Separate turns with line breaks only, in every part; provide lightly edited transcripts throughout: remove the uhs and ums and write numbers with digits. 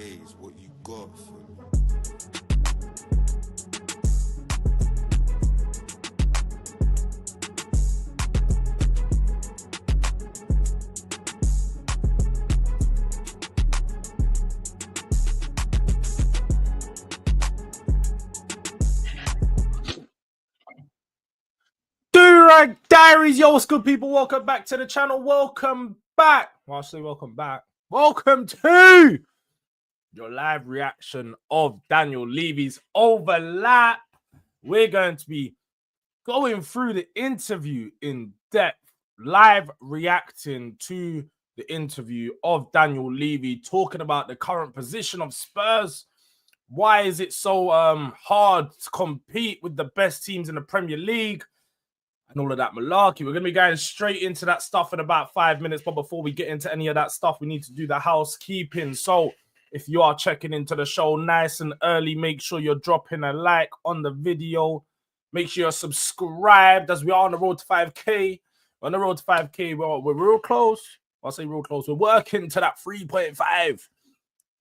pay is what you got for me.
Durag Diaries, yo, what's good, people? Welcome back to the channel. Welcome back. Well, I'll say welcome back. Welcome to your live reaction of Daniel Levy's overlap. We're going to be going through the interview in depth, live reacting to the interview of Daniel Levy, talking about the current position of Spurs. Why is it so hard to compete with the best teams in the Premier League? And all of that malarkey. We're going to be going straight into that stuff in about 5 minutes. But before we get into any of that stuff, we need to do the housekeeping. So if you are checking into the show nice and early, make sure you're dropping a like on the video. Make sure you're subscribed, as we are on the road to 5K. We're on the road to 5K. We're real close. I'll say real close. We're working to that 3.5.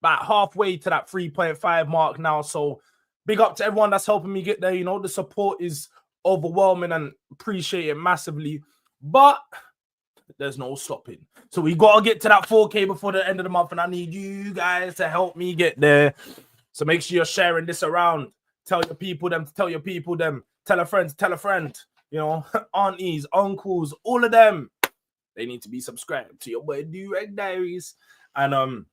About halfway to that 3.5 mark now. So big up to everyone that's helping me get there. You know, the support is overwhelming and appreciate it massively, but there's no stopping. So we got to get to that 4K before the end of the month, and I need you guys to help me get there. So make sure you're sharing this around. Tell your people them to tell your people them. Tell a friend to tell a friend. You know, aunties, uncles, all of them. They need to be subscribed to your boy Durag Diaries. And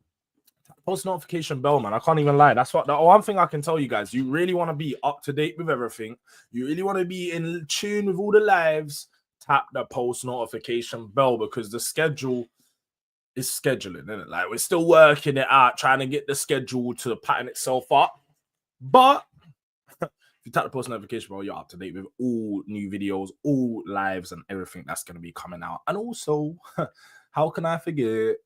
post notification bell, man. I can't even lie. That's what the one thing I can tell you guys. You really want to be up to date with everything. You really want to be in tune with all the lives. Tap the post notification bell, because the schedule is scheduling, isn't it? Like, we're still working it out, trying to get the schedule to pattern itself up. But if you tap the post notification bell, you're up to date with all new videos, all lives, and everything that's going to be coming out. And also, how can I forget?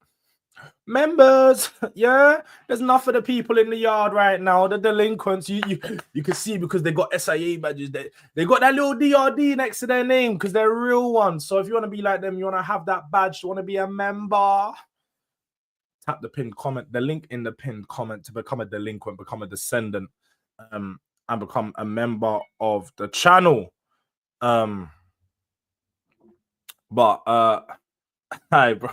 Members, yeah, there's enough of the people in the yard right now, the delinquents. You can see, because they got SIA badges, they got that little DRD next to their name, because they're real ones. So if you want to be like them, you want to have that badge, you want to be a member, tap the pinned comment, the link in the pinned comment to become a delinquent, become a descendant, and become a member of the channel. Hi, bro.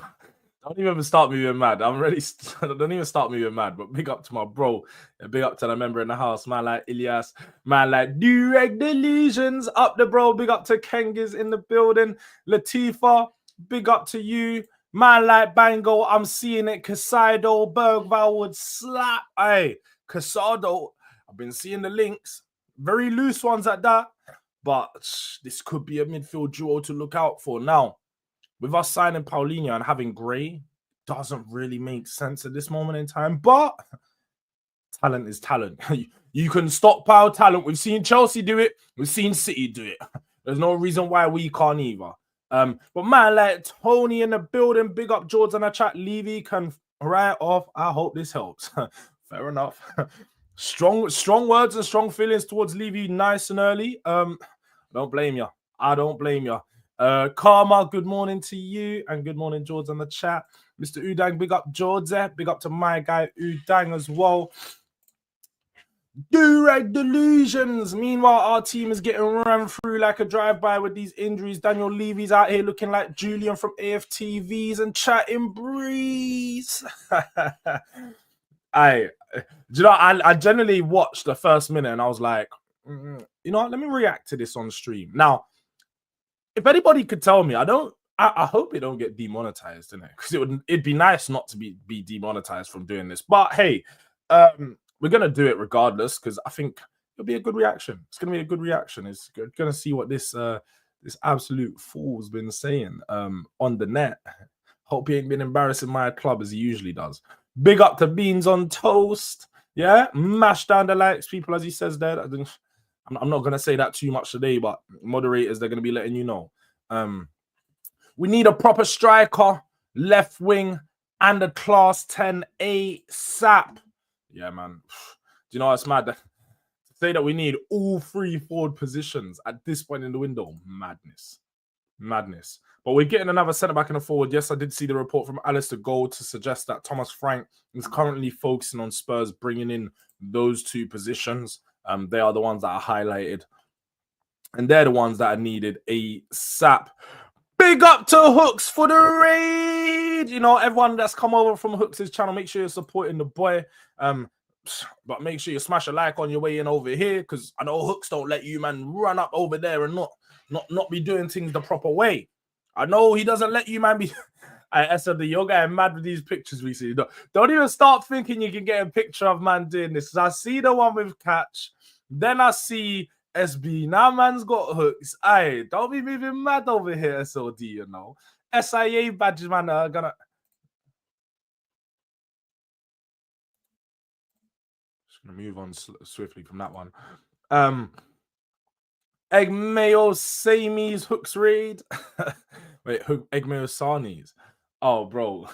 Don't even start me with mad. I'm ready. Don't even start me with mad. But big up to my bro. Big up to the member in the house. Man like Ilyas. Man like Durag Delusions. Up the bro. Big up to Kengiz in the building. Latifa. Big up to you. Man like Bango. I'm seeing it. Casado. Bergval would slap. Hey, Casado. I've been seeing the links. Very loose ones at that. But this could be a midfield duo to look out for. Now, with us signing Paulinho and having Gray, doesn't really make sense at this moment in time. But talent is talent. You can stockpile talent. We've seen Chelsea do it. We've seen City do it. There's no reason why we can't either. But man, like Tony in the building, big up Jords on the chat. Levy can write off. I hope this helps. Fair enough. Strong words and strong feelings towards Levy, nice and early. Don't blame you. I don't blame you. Karma, good morning to you, and good morning, Jords, on the chat. Mr. Udang, big up Jords there. Big up to my guy Udang as well. Durag Delusions. Meanwhile, our team is getting run through like a drive-by with these injuries. Daniel Levy's out here looking like Julian from AFTVs and chatting breeze. I generally watched the first minute and I was like, you know what? Let me react to this on stream. Now, if anybody could tell me, I hope it don't get demonetized, innit? Because it'd be nice not to be demonetized from doing this. But hey, we're gonna do it regardless, because I think it'll be a good reaction. It's gonna be a good reaction. It's gonna see what this absolute fool's been saying on the net. Hope he ain't been embarrassing my club as he usually does. Big up to Beans on Toast. Yeah, mash down the likes, people, as he says there. I'm not going to say that too much today, but moderators, they're going to be letting you know. We need a proper striker, left wing, and a class 10 ASAP. Yeah, man. Do you know what's mad? To say that we need all three forward positions at this point in the window, madness. Madness. But we're getting another centre-back and a forward. Yes, I did see the report from Alistair Gold to suggest that Thomas Frank is currently focusing on Spurs bringing in those two positions. They are the ones that are highlighted. And they're the ones that are needed ASAP. Big up to Hooks for the raid. You know, everyone that's come over from Hooks' channel, make sure you're supporting the boy. But make sure you smash a like on your way in over here, because I know Hooks don't let you, man, run up over there and not be doing things the proper way. I know he doesn't let you, man, be... I said, you're getting mad with these pictures we see. Don't even start thinking you can get a picture of man doing this. I see the one with Catch. Then I see SB. Now man's got Hooks. Aye, don't be moving mad over here, SOD, you know. SIA badges, man, are gonna... Just gonna move on swiftly from that one. Egg Mayo Sammy's Hooks raid. Wait, Egg Mayo Sani's. Oh, bro.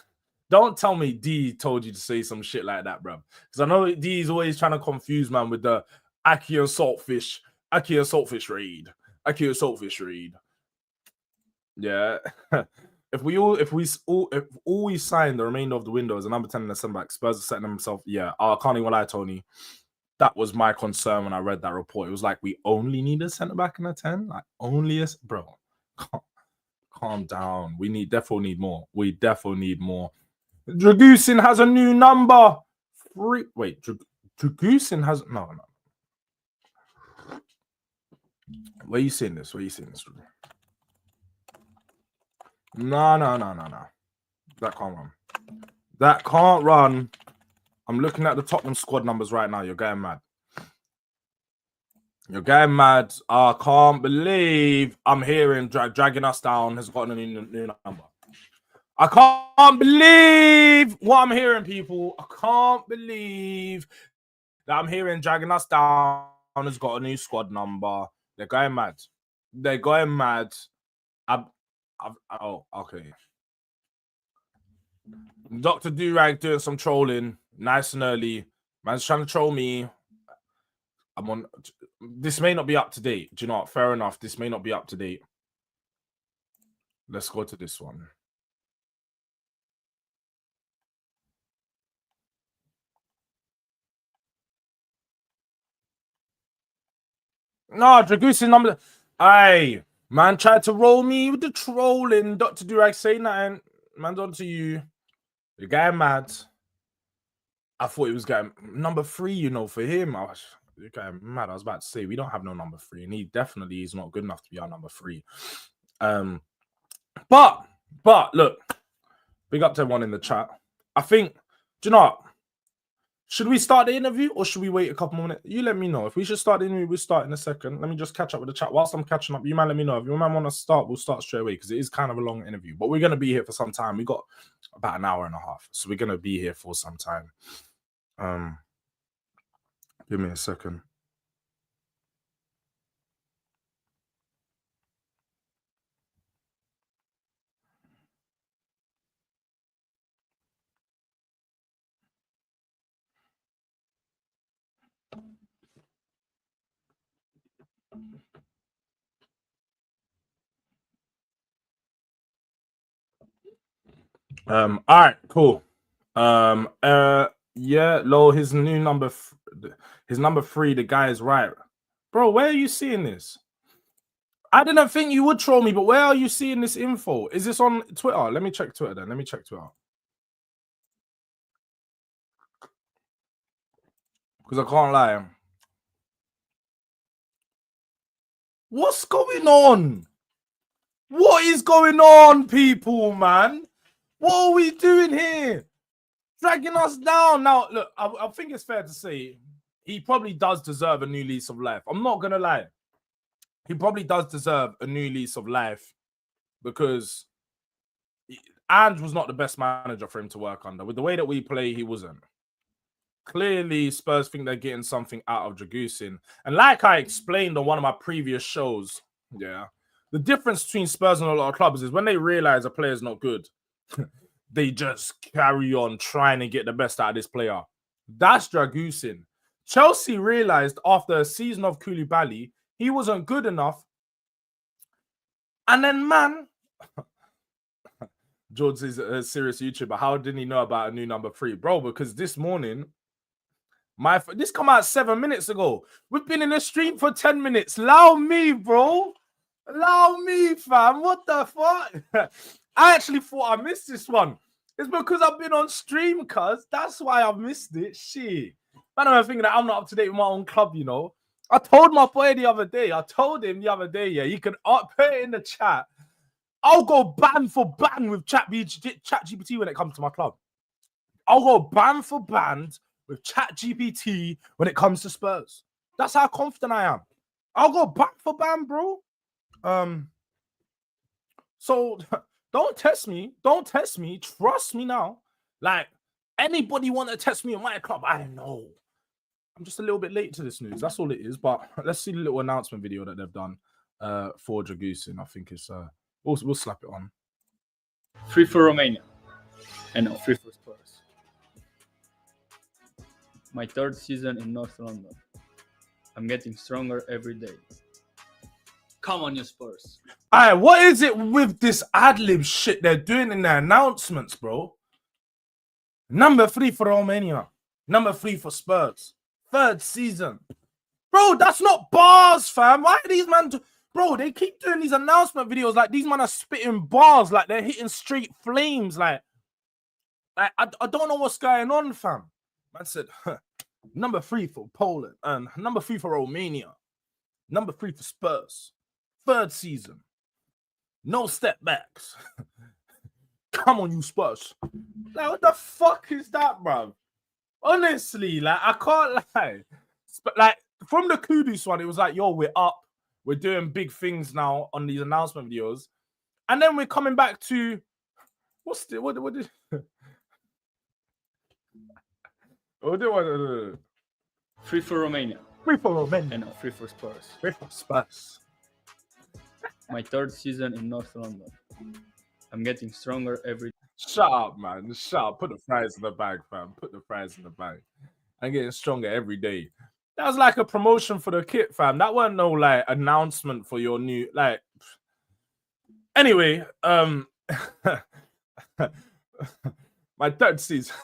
Don't tell me D told you to say some shit like that, bro. Because I know D is always trying to confuse, man, with the Aki and Saltfish raid. Aki and Saltfish raid. Yeah. If we sign the remainder of the window as a number 10 in the centre back, Spurs are setting themselves. Yeah, I can't even lie, Tony. That was my concern when I read that report. It was like, we only need a centre back and a 10? Like, only a... Bro, calm down. We definitely need more. We definitely need more. Dragusin has a new number. Wait, Dragusin has... No. Where you seeing this? No. That can't run. That can't run. I'm looking at the Tottenham squad numbers right now. You're getting mad. I can't believe I'm hearing Dragging Us Down has gotten a new number. I can't believe what I'm hearing, people. I can't believe that I'm hearing Dragging Us Down has got a new squad number. They're going mad. Oh, okay. Dr. Durag doing some trolling, nice and early. Man's trying to troll me. I'm on. This may not be up to date. Do you know what? Fair enough. This may not be up to date. Let's go to this one. No, Dragusin number. Aye, man tried to roll me with the trolling. Dr. Durag saying that, man's on to you. You're getting mad. I thought he was getting number 3, you know, for him. You're getting mad. I was about to say, we don't have no number 3, and he definitely is not good enough to be our number 3. But look, big up to everyone in the chat. I think, do you know what? Should we start the interview or should we wait a couple more minutes? You let me know. If we should start the interview, we'll start in a second. Let me just catch up with the chat. Whilst I'm catching up, you man, let me know. If you man want to start, we'll start straight away because it is kind of a long interview. But we're going to be here for some time. We got about an hour and a half. So we're going to be here for some time. Give me a second. All right, cool. Yeah, Lo, his new number, his number 3, the guy is right. Bro, where are you seeing this? I didn't think you would troll me, but where are you seeing this info? Is this on Twitter? Let me check Twitter then. Let me check Twitter. Because I can't lie. What's going on? What is going on, people, man? What are we doing here? Dragging us down. Now, look, I think it's fair to say he probably does deserve a new lease of life. I'm not going to lie. He probably does deserve a new lease of life because Ange was not the best manager for him to work under. With the way that we play, he wasn't. Clearly, Spurs think they're getting something out of Dragusin. And like I explained on one of my previous shows, yeah, the difference between Spurs and a lot of clubs is when they realize a player's not good, they just carry on trying to get the best out of this player. That's Dragusin. Chelsea realized after a season of Koulibaly, he wasn't good enough. And then, man, Jords is a serious YouTuber. How didn't he know about a new number 3? Bro, because this morning, this come out 7 minutes ago. We've been in the stream for 10 minutes. Allow me, bro. Allow me, fam. What the fuck? I actually thought I missed this one. It's because I've been on stream, cuz. That's why I missed it. Shit. Man, I'm thinking that I'm not up to date with my own club, you know. I told my boy the other day. Yeah, he can put it in the chat. I'll go ban for ban with ChatGPT when it comes to my club. I'll go ban for ban with ChatGPT when it comes to Spurs. That's how confident I am. I'll go ban for ban, bro. So don't test me. Don't test me. Trust me now. Like, anybody want to test me in my club? I know. I'm just a little bit late to this news. That's all it is. But let's see the little announcement video that they've done for Dragusin. I think it's we'll slap it on.
3 for Romania. And no, 3 for Spurs. My 3rd season in North London. I'm getting stronger every day. Come on, you Spurs.
Alright, what is it with this ad-lib shit they're doing in their announcements, bro? Number 3 for Romania. Number 3 for Spurs. 3rd season. Bro, that's not bars, fam. Why are these man... Bro, they keep doing these announcement videos like these men are spitting bars, like they're hitting straight flames. Like I don't know what's going on, fam. Man said, number 3 for Poland and number 3 for Romania. Number 3 for Spurs. 3rd season. No step backs. Come on, you Spurs. Like, what the fuck is that, bro? Honestly, like, I can't lie. Like, from the Kudus one, it was like, yo, we're up. We're doing big things now on these announcement videos. And then we're coming back to... What did... What did
3 for Romania.
3 for Romania.
And no, 3 for Spurs.
3 for Spurs.
My 3rd season in North London. I'm getting stronger every day.
Shut up, man. Shut up. Put the fries in the bag, fam. Put the fries in the bag. I'm getting stronger every day. That was like a promotion for the kit, fam. That wasn't no like announcement for your new like. Anyway, my 3rd season.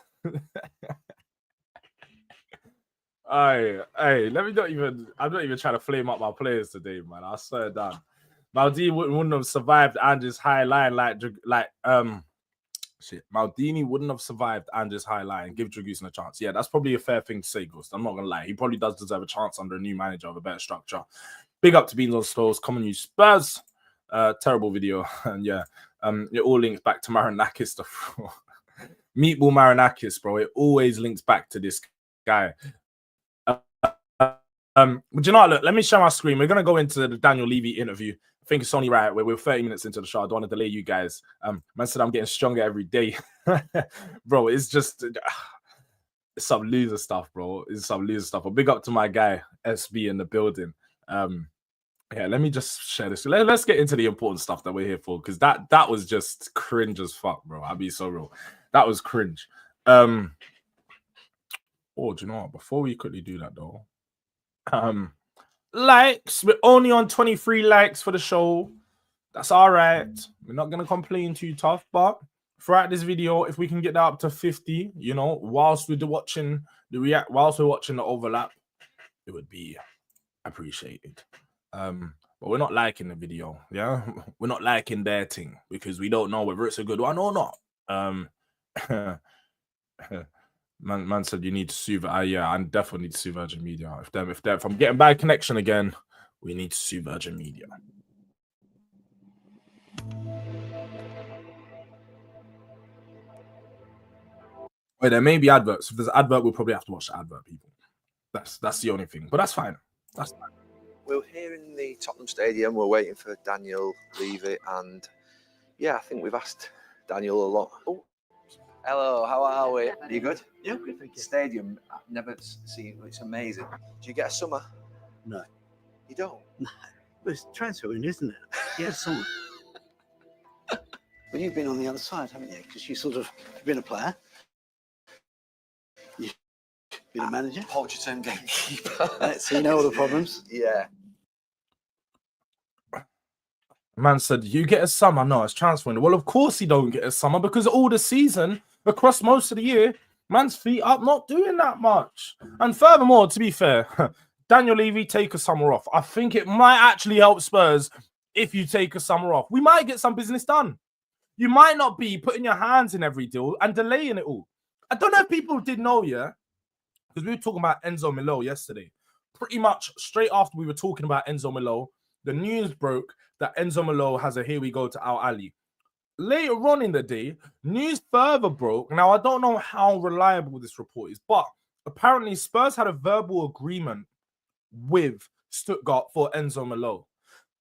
Hey, let me not even. I'm not even trying to flame up my players today, man. I swear down. Maldini wouldn't have survived Andrew's high line Maldini wouldn't have survived Andrew's high line. Give Dragusin a chance. Yeah, that's probably a fair thing to say, Ghost. I'm not gonna lie. He probably does deserve a chance under a new manager of a better structure. Big up to Beans on Spurs. Come on, you Spurs. Terrible video. And yeah, it all links back to Marinakis stuff. Meatball Marinakis, bro. It always links back to this guy. But you know what? Look, let me share my screen. We're gonna go into the Daniel Levy interview. I think it's only right. We're 30 minutes into the show. I don't want to delay you guys. Man said I'm getting stronger every day. Bro, it's just it's some loser stuff, bro. It's some loser stuff. But big up to my guy, SB in the building. Yeah, let me just share this. Let's get into the important stuff that we're here for, because that was just cringe as fuck, bro. I'll be so real. That was cringe. Oh, do you know what? Before we quickly do that though. Likes, we're only on 23 likes for the show. That's all right. We're not gonna complain too tough, but throughout this video, if we can get that up to 50, you know, whilst we're watching the overlap, it would be appreciated. But we're not liking the video, yeah. We're not liking their thing because we don't know whether it's a good one or not. Man said you need to sue. Yeah, I definitely need to sue Virgin Media. If I'm getting bad connection again, we need to sue Virgin Media. Wait, there may be adverts. If there's an advert, we'll probably have to watch the advert, people. That's the only thing. But that's fine. That's fine.
We're here in the Tottenham Stadium. We're waiting for Daniel Levy, and yeah, I think we've asked Daniel a lot. Oh, hello, how are we? Are you good?
Yeah, good, thank you.
Stadium, I've never seen. It's amazing. Do you get a summer?
No.
You don't?
No. Well, it's transfer window, isn't it? Yeah, someone. But you've been on the other side, haven't you? Because you've been a player. You've been a manager.
Poacher gamekeeper.
So you know all the problems.
Yeah.
Man said, you get a summer. No, it's transfer window. Well, of course he don't get a summer because all the season, across most of the year, man's feet up not doing that much. And furthermore, to be fair, Daniel Levy, take a summer off. I think it might actually help Spurs if you take a summer off. We might get some business done. You might not be putting your hands in every deal and delaying it all. I don't know if people did know, yeah? Because we were talking about Enzo Milo yesterday. Pretty much straight after we were talking about Enzo Milo, the news broke that Enzo Milo has a here we go to Al Ali. Later on in the day, news further broke. Now, I don't know how reliable this report is, but apparently Spurs had a verbal agreement with Stuttgart for Enzo Milo.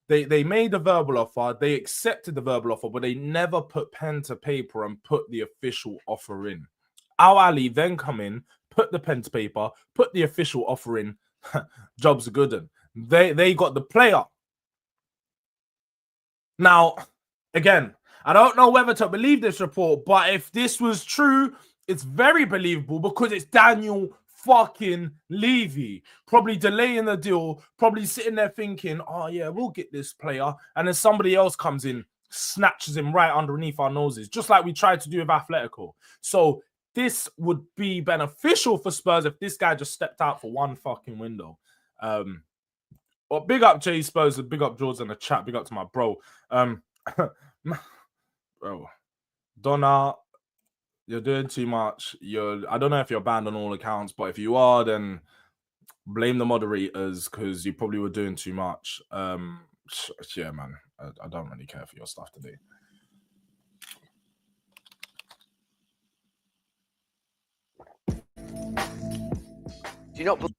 They made a verbal offer, they accepted the verbal offer, but they never put pen to paper and put the official offer in. Al Ali then come in, put the pen to paper, put the official offer in. Job's a good one. They got the player. Now, again, I don't know whether to believe this report, but if this was true, it's very believable because it's Daniel fucking Levy. Probably delaying the deal, probably sitting there thinking, oh yeah, we'll get this player. And then somebody else comes in, snatches him right underneath our noses, just like we tried to do with Atletico. So this would be beneficial for Spurs if this guy just stepped out for one fucking window. Well, big up Jay Spurs and big up Jords in the chat. Big up to my bro. Bro, Donna, you're doing too much. I don't know if you're banned on all accounts, but if you are, then blame the moderators because you probably were doing too much. Yeah, man, I don't really care for your stuff today.
Do you not?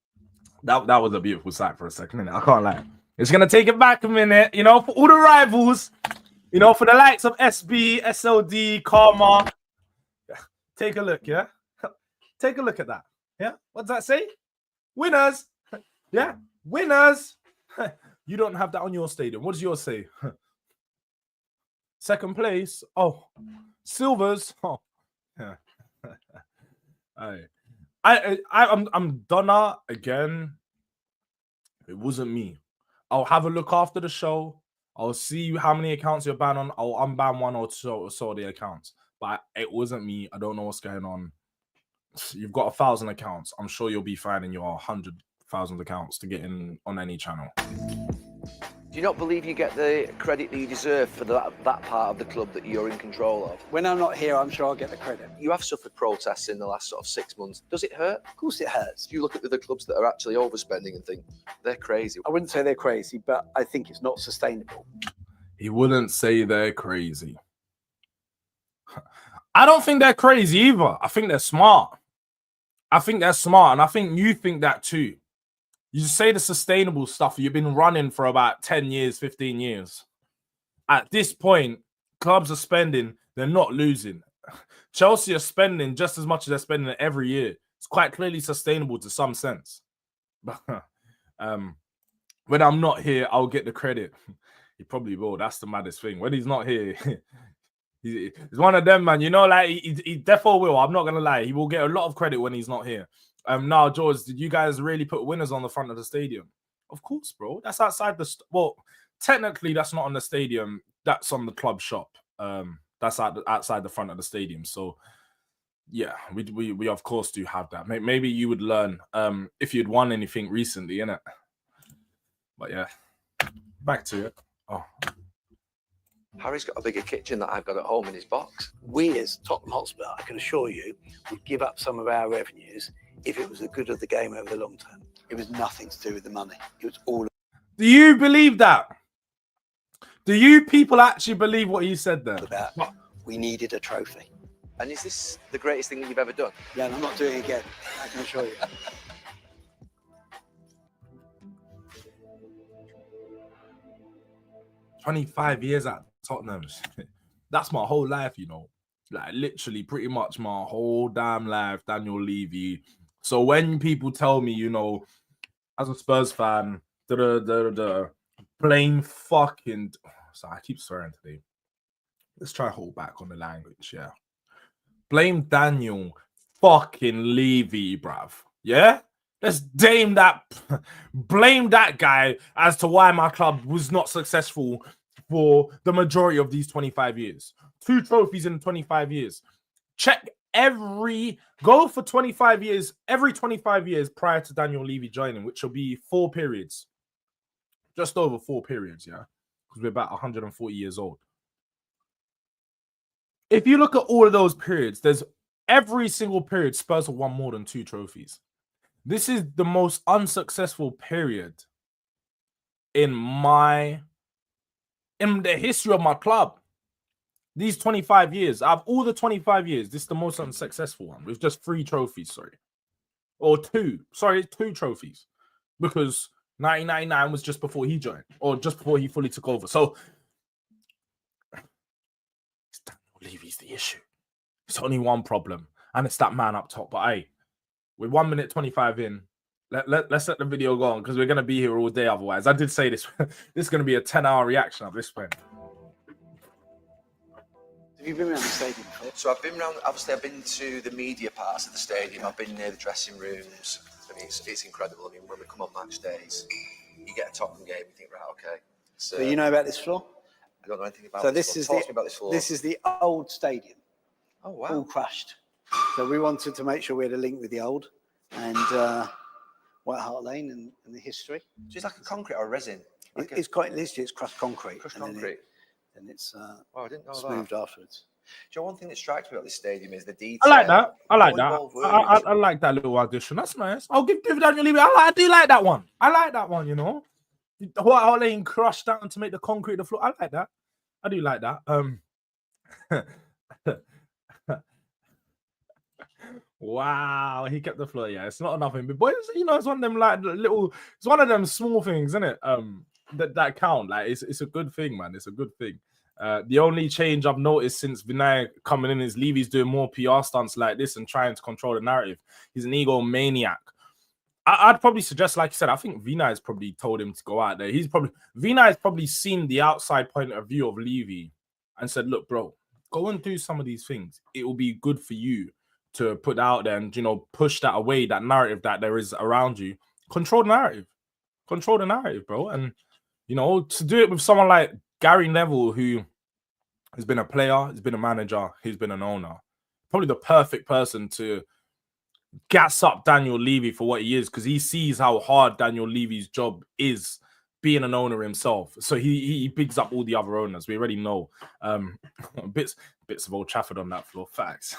That was a beautiful sight for a second, innit? I can't lie. It's gonna take it back a minute, you know, for all the rivals, you know, for the likes of SB, SLD, Karma. Take a look, yeah? Take a look at that. Yeah? What does that say? Winners. Yeah? Winners. You don't have that on your stadium. What does yours say? Second place. Oh, silvers. Oh, yeah. I'm Donna again. It wasn't me. I'll have a look after the show. I'll see how many accounts you're banned on. I'll unban one or two of the accounts. But it wasn't me. I don't know what's going on. You've got 1,000 accounts. I'm sure you'll be finding your 100,000 accounts to get in on any channel.
Do you not believe you get the credit that you deserve for that part of the club that you're in control of?
When I'm not here, I'm sure I'll get the credit.
You have suffered protests in the last sort of 6 months. Does it hurt?
Of course it hurts.
Do you look at the other clubs that are actually overspending and think they're crazy?
I wouldn't say they're crazy, but I think it's not sustainable.
He wouldn't say they're crazy. I don't think they're crazy either. I think they're smart. I think they're smart, and I think you think that too. You say the sustainable stuff. You've been running for about 10 years, 15 years. At this point, clubs are spending. They're not losing. Chelsea are spending just as much as they're spending every year. It's quite clearly sustainable to some sense. But when I'm not here, I'll get the credit. He probably will. That's the maddest thing. When he's not here, he's one of them, man. You know, like he definitely will. I'm not going to lie. He will get a lot of credit when he's not here. Now, George, did you guys really put winners on the front of the stadium? Of course, bro. That's outside the... Well, technically, that's not on the stadium. That's on the club shop. That's outside the front of the stadium. So, yeah, we of course do have that. Maybe you would learn if you'd won anything recently, innit? But, yeah. Back to it. Oh.
Harry's got a bigger kitchen that I've got at home in his box.
We as Tottenham Hotspur, I can assure you, would give up some of our revenues if it was the good of the game over the long term. It was nothing to do with the money. It was all...
Do you believe that? Do you people actually believe what he said there?
About we needed a trophy.
And is this the greatest thing that you've ever done?
Yeah, and I'm not doing it again, I can assure you.
25 years at Tottenham. That's my whole life, you know. Like, literally, pretty much my whole damn life, Daniel Levy. So when people tell me, you know, as a Spurs fan, plain fucking... Sorry, I keep swearing today. Let's try hold back on the language, yeah. Blame Daniel fucking Levy, bruv. Yeah? Let's blame that guy as to why my club was not successful for the majority of these 25 years. 2 trophies in 25 years. Check go for 25 years, every 25 years prior to Daniel Levy joining, which will be 4 periods. Just over 4 periods, yeah? Because we're about 140 years old. If you look at all of those periods, there's every single period Spurs have won more than 2 trophies. This is the most unsuccessful period in the history of my club. These 25 years, out of all the 25 years, this is the most unsuccessful one with just 3 trophies, or 2. 2 trophies, because 1999 was just before he joined, or just before he fully took over. So Daniel Levy's the issue. It's only one problem, and it's that man up top. But hey, we're 1 minute 25 in. Let's let the video go on, because we're gonna be here all day otherwise. I did say this. This is gonna be a 10-hour reaction of this point.
Have you been around the stadium before?
So I've been around. Obviously, I've been to the media parts of the stadium. I've been near the dressing rooms. I mean, it's incredible. I mean, when we come on match days, you get a Tottenham game, you think, right, okay.
So you know about this floor?
I don't know anything about.
So
this
is
Talk to me about this floor.
This is the old stadium.
Oh wow!
All crushed. So we wanted to make sure we had a link with the old and White Hart Lane and the history.
So it's like a concrete or a resin.
It's quite literally it's crushed concrete.
Crushed concrete.
And it's
I didn't know
smoothed
that.
afterwards.
Do you know one thing that strikes me about this stadium is the detail.
I like that. I like that little addition. That's nice. I'll give Daniel Levy. I do like that one. I like that one. You know, the White Hart Lane crushed down to make the concrete the floor. I like that. I do like that. Wow, he kept the floor. Yeah, it's not enough, but boys, you know, it's one of them like little. It's one of them small things, isn't it? That count. Like it's a good thing, man. It's a good thing. The only change I've noticed since Vinay coming in is Levy's doing more PR stunts like this and trying to control the narrative. He's an egomaniac. I'd probably suggest, like you said, I think Vinay's probably told him to go out there. Vinay's probably seen the outside point of view of Levy and said, look, bro, go and do some of these things. It will be good for you to put out there and, you know, push that away, that narrative that there is around you. Control the narrative. Control the narrative, bro. And, you know, to do it with someone like Gary Neville, who has been a player, he's been a manager, he's been an owner. Probably the perfect person to gas up Daniel Levy for what he is, because he sees how hard Daniel Levy's job is being an owner himself. So he bigs up all the other owners. We already know. Bits of Old Trafford on that floor. Facts.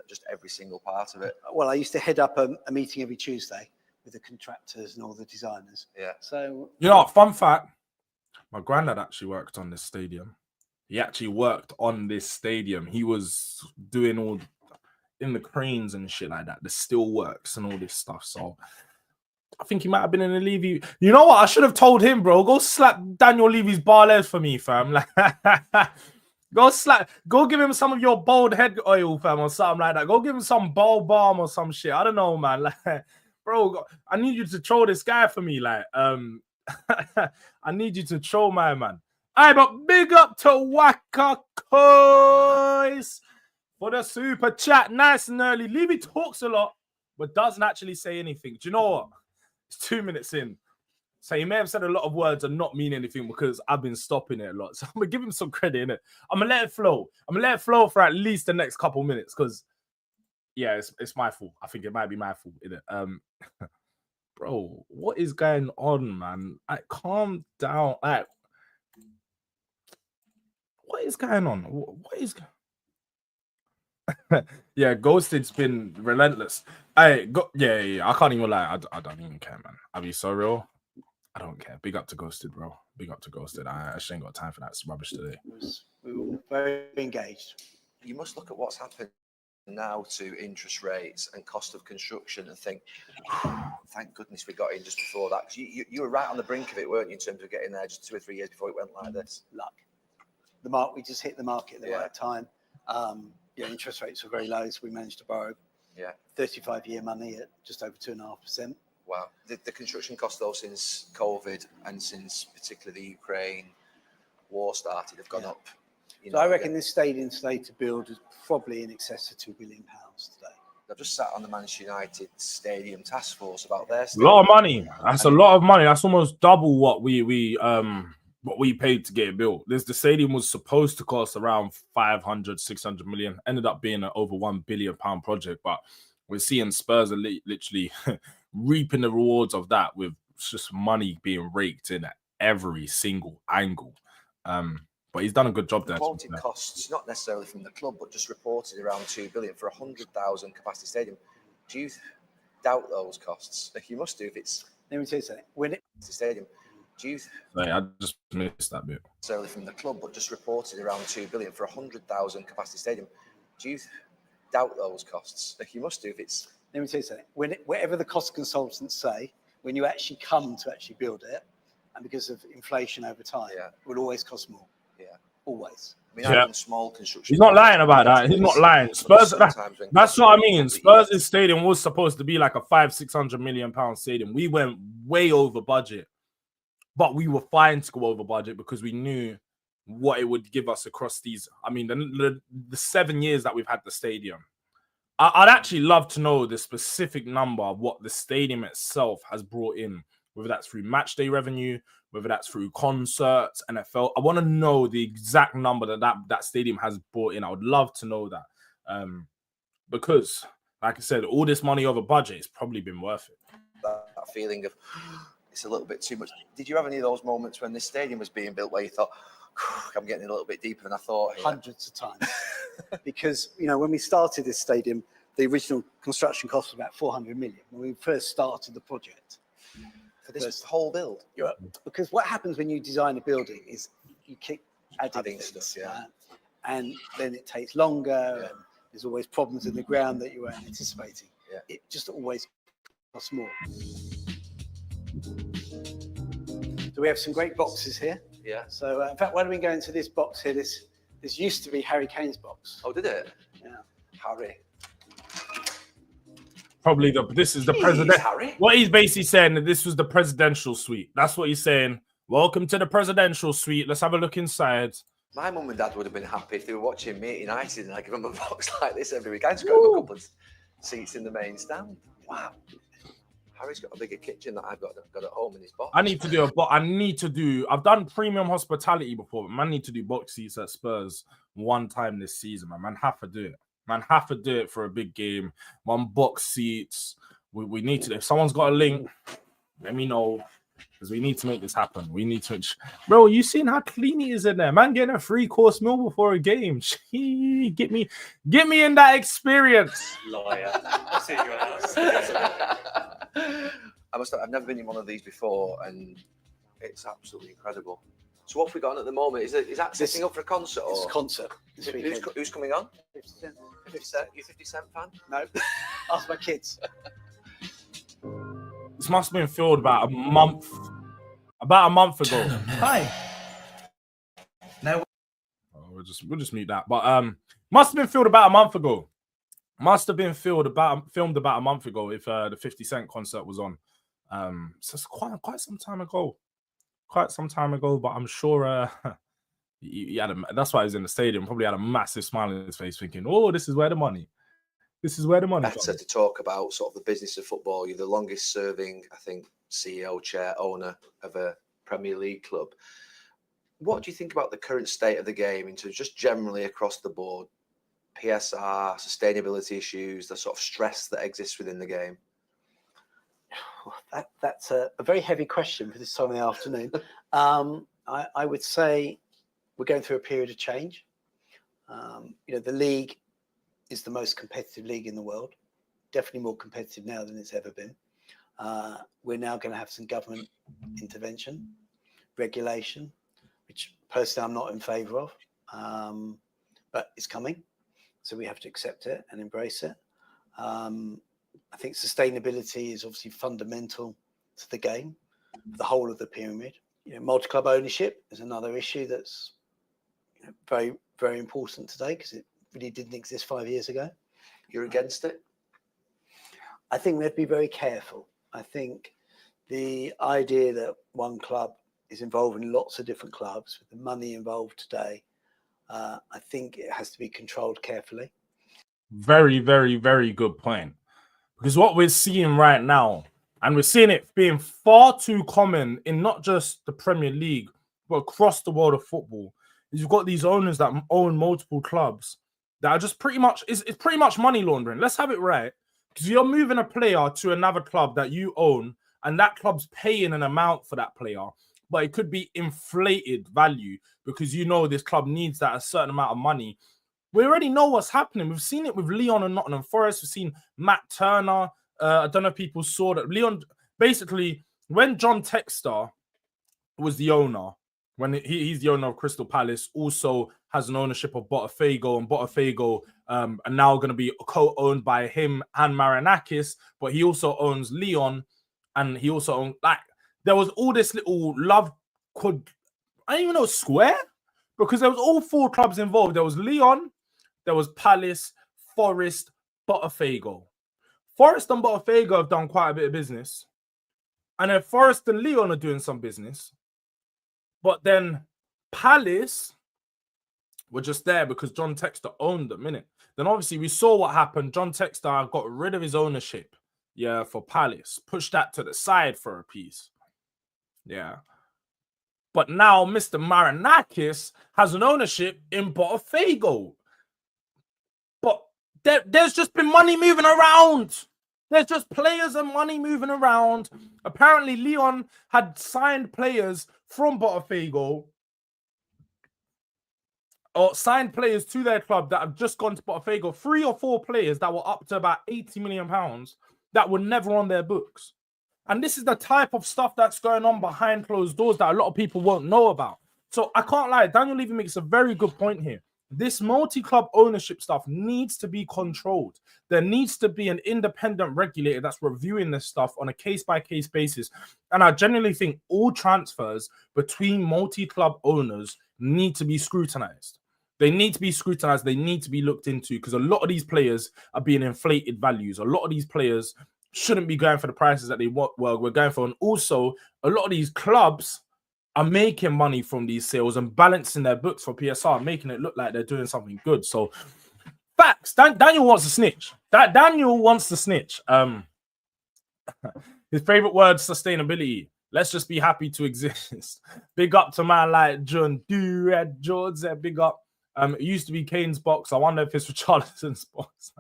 Just every single part of it.
Well, I used to head up a meeting every Tuesday with the contractors and all the designers.
Yeah.
So
you know, fun fact, my granddad actually worked on this stadium. He actually worked on this stadium. He was doing all in the cranes and shit like that, the steel works and all this stuff. So I think he might have been in the Levy. You know what? I should have told him, bro. Go slap Daniel Levy's ballers for me, fam. Like, go give him some of your bald head oil, fam, or something like that. Go give him some ball balm or some shit. I don't know, man. Like, bro, I need you to troll this guy for me. Like, I need you to troll my man. All right, but big up to Waka Coys for the super chat. Nice and early. Levy talks a lot, but doesn't actually say anything. Do you know what? It's 2 minutes in. So he may have said a lot of words and not mean anything because I've been stopping it a lot. So I'm going to give him some credit in it. I'm going to let it flow. I'm going to let it flow for at least the next couple minutes because, yeah, it's my fault. I think it might be my fault, innit? Bro, what is going on, man? Like, calm down. Like, what is going on? What is going on? Yeah, Ghosted's been relentless. Yeah. I can't even lie. I don't even care, man. I'll be so real. I don't care. Big up to Ghosted, bro. Big up to Ghosted. I actually ain't got time for that rubbish today.
We were very engaged.
You must look at what's happened now to interest rates and cost of construction and think, thank goodness we got in just before that. Because you were right on the brink of it, weren't you, in terms of getting there just 2 or 3 years before it went like this?
Luck. We just hit the market at the right time. Interest rates were very low, so we managed to borrow 35-year money at just over 2.5%.
Wow. The construction costs, though, since COVID and since particularly the Ukraine war started, have gone up.
So I reckon this stadium today to build is probably in excess of £2 billion today.
I've just sat on the Manchester United Stadium task force about their
A
stadium.
lot of money. That's a lot of money. That's almost double what we paid to get it built. The stadium was supposed to cost around 500, 600 million. Ended up being an over £1 billion project. But we're seeing Spurs are literally reaping the rewards of that with just money being raked in at every single angle. But he's done a good job there.
Reported costs, not necessarily from the club, but just reported around 2 billion for a 100,000 capacity stadium. Do you doubt those costs? You must do if it's.
Let me tell you something. When it
stadium, do you?
Sorry, I just missed that bit.
Necessarily from the club, but just reported around 2 billion for a 100,000 capacity stadium. Do you doubt those costs? You must do if it's.
Let me tell you something. Whatever the cost consultants say, when you actually come to actually build it, and because of inflation over time, it will always cost more.
Yeah,
always.
I mean, I've done small construction.
He's not lying about that. He's not lying. Spurs. That's what I mean. Spurs' stadium was supposed to be like a £500-600 million stadium. We went way over budget, but we were fine to go over budget because we knew what it would give us across these. I mean, the 7 years that we've had the stadium. I'd actually love to know the specific number of what the stadium itself has brought in, whether that's through match day revenue, whether that's through concerts, NFL. I want to know the exact number that stadium has brought in. I would love to know that. Because, like I said, all this money over budget, it's probably been worth it.
That feeling of, it's a little bit too much. Did you have any of those moments when this stadium was being built where you thought, I'm getting a little bit deeper than I thought here?
Hundreds of times. Because, when we started this stadium, the original construction cost was about 400 million when we first started the project.
For this whole build?
Because what happens when you design a building is you keep adding
stuff,
and then it takes longer, and there's always problems in the ground that you weren't anticipating. It just always costs more. So we have some great boxes here.
Yeah.
So in fact, why don't we go into this box here? This used to be Harry Kane's box.
Oh, did it?
Yeah.
Harry.
Probably this is the president.
Harry.
What he's basically saying that this was the presidential suite. That's what he's saying. Welcome to the presidential suite. Let's have a look inside.
My mum and dad would have been happy if they were watching me at United and I give them a box like this every week. I just got a couple of seats in the main stand. Wow. Harry's got a bigger kitchen that I've got at home in his box.
I need to do I've done premium hospitality before, but man, I need to do box seats at Spurs one time this season, man. Man, have to do it. Man, have to do it for a big game. One box seats. We need to. If someone's got a link, let me know. Because we need to make this happen. We need to. Bro, you seen how clean he is in there? Man, getting a 3-course meal before a game. Get me in that experience.
Lawyer. I'll see you out.
I've never been in one of these before, and it's absolutely incredible. So what have we got on at the moment? Is that setting up for a concert?
It's a concert.
Who's coming on?
50 Cent.
50 Cent? You 50 Cent fan?
No. Ask my kids.
This must have been filmed about a month ago.
Hi.
No.
Oh, we'll just mute that. But must have been filmed about a month ago. Must have been filmed about a month ago if the 50 Cent concert was on. So it's quite some time ago. But I'm sure he had that's why he was in the stadium. Probably had a massive smile on his face, thinking, "Oh, this is where the money. This is where the money."
Better to talk about sort of the business of football. You're the longest serving, I think, CEO, chair, owner of a Premier League club. What do you think about the current state of the game in terms just generally across the board? PSR, sustainability issues, the sort of stress that exists within the game?
That's a very heavy question for this time of the afternoon. I would say we're going through a period of change. The league is the most competitive league in the world, definitely more competitive now than it's ever been. We're now going to have some government intervention, regulation, which personally I'm not in favour of, but it's coming. So we have to accept it and embrace it. I think sustainability is obviously fundamental to the game, the whole of the pyramid. Multi-club ownership is another issue that's very, very important today because it really didn't exist 5 years ago.
You're against it?
I think we have to be very careful. I think the idea that one club is involved in lots of different clubs with the money involved today, I think it has to be controlled carefully.
Very, very, very good point. Because what we're seeing right now, and we're seeing it being far too common in not just the Premier League, but across the world of football, is you've got these owners that own multiple clubs that are just pretty much, it's pretty much money laundering. Let's have it right. Because you're moving a player to another club that you own, and that club's paying an amount for that player, but it could be inflated value because you know this club needs that a certain amount of money. We already know what's happening. We've seen it with Leon and Nottingham Forest. We've seen Matt Turner. I don't know if people saw that. Leon, basically, when John Textor was the owner, when he's the owner of Crystal Palace, also has an ownership of Botafogo, and Botafogo are now going to be co-owned by him and Marinakis, but he also owns Leon, and he also owns, like, there was all this little love, I don't even know, square? Because there was all 4 clubs involved. There was Leon, there was Palace, Forest, Botafogo. Forest and Botafogo have done quite a bit of business. And then Forest and Leon are doing some business. But then Palace were just there because John Textor owned them, innit? Then obviously we saw what happened. John Textor got rid of his ownership, for Palace. Pushed that to the side for a piece. Yeah. But now Mr. Marinakis has an ownership in Botafogo. But there's just been money moving around. There's just players and money moving around. Apparently, Leon had signed players from Botafogo, or signed players to their club that have just gone to Botafogo. 3 or 4 players that were up to about £80 million that were never on their books. And this is the type of stuff that's going on behind closed doors that a lot of people won't know about. So I can't lie. Daniel Levy makes a very good point here. This multi-club ownership stuff needs to be controlled. There needs to be an independent regulator that's reviewing this stuff on a case-by-case basis. And I genuinely think all transfers between multi-club owners need to be scrutinized. They need to be scrutinized. They need to be looked into, because a lot of these players are being inflated values. A lot of these players shouldn't be going for the prices that they want. Well, we're going for. And also, a lot of these clubs are making money from these sales and balancing their books for PSR, making it look like they're doing something good. So, facts. Daniel wants to snitch. Daniel wants to snitch. His favorite word, sustainability. Let's just be happy to exist. Big up to man like John Durag, Jords. Big up. It used to be Kane's box. I wonder if it's Richarlison's box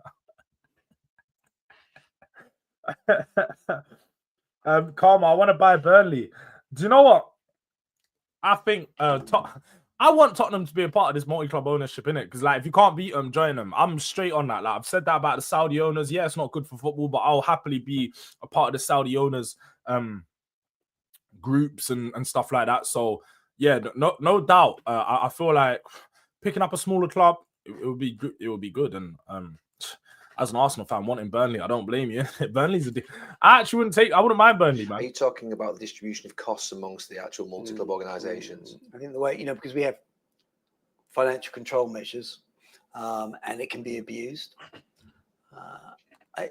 now. Karma, I want to buy Burnley. Do you know what? I think I want Tottenham to be a part of this multi-club ownership, innit? Because, like, if you can't beat them, join them. I'm straight on that. Like, I've said that about the Saudi owners. Yeah, it's not good for football, but I'll happily be a part of the Saudi owners groups and stuff like that. So, yeah, no doubt. I feel like picking up a smaller club, it would be good. It would be good. And as an Arsenal fan, wanting Burnley, I don't blame you. Burnley's I wouldn't mind Burnley, man.
Are you talking about the distribution of costs amongst the actual multi-club organisations?
I think the way, because we have financial control measures, and it can be abused.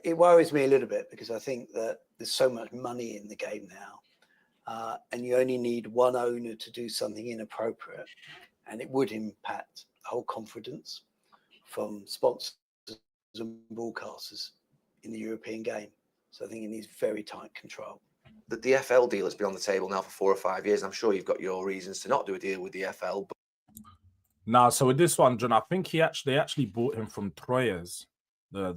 It worries me a little bit, because I think that there's so much money in the game now, and you only need one owner to do something inappropriate, and it would impact the whole confidence from sponsors and broadcasters in the European game. So I think it needs very tight control.
The DFL deal has been on the table now for 4 or 5 years. I'm sure you've got your reasons to not do a deal with the FL. But...
Nah, so with this one, John, I think they actually bought him from Troyes. Oh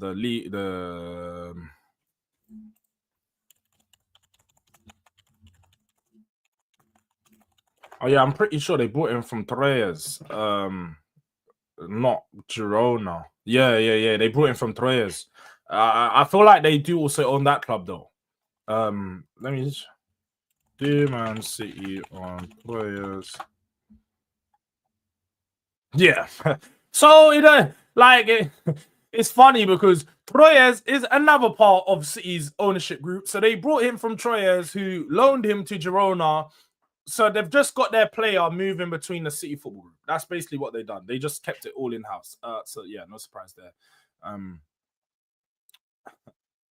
yeah, I'm pretty sure they bought him from Troyes. Not Girona. Yeah. They brought him from Troyes. I feel like they do also own that club though. Let me just do Man City on Troyes. Yeah. So it's funny because Troyes is another part of City's ownership group. So they brought him from Troyes, who loaned him to Girona. So they've just got their player moving between the City football group. That's basically what they've done. They just kept it all in-house. So yeah, no surprise there.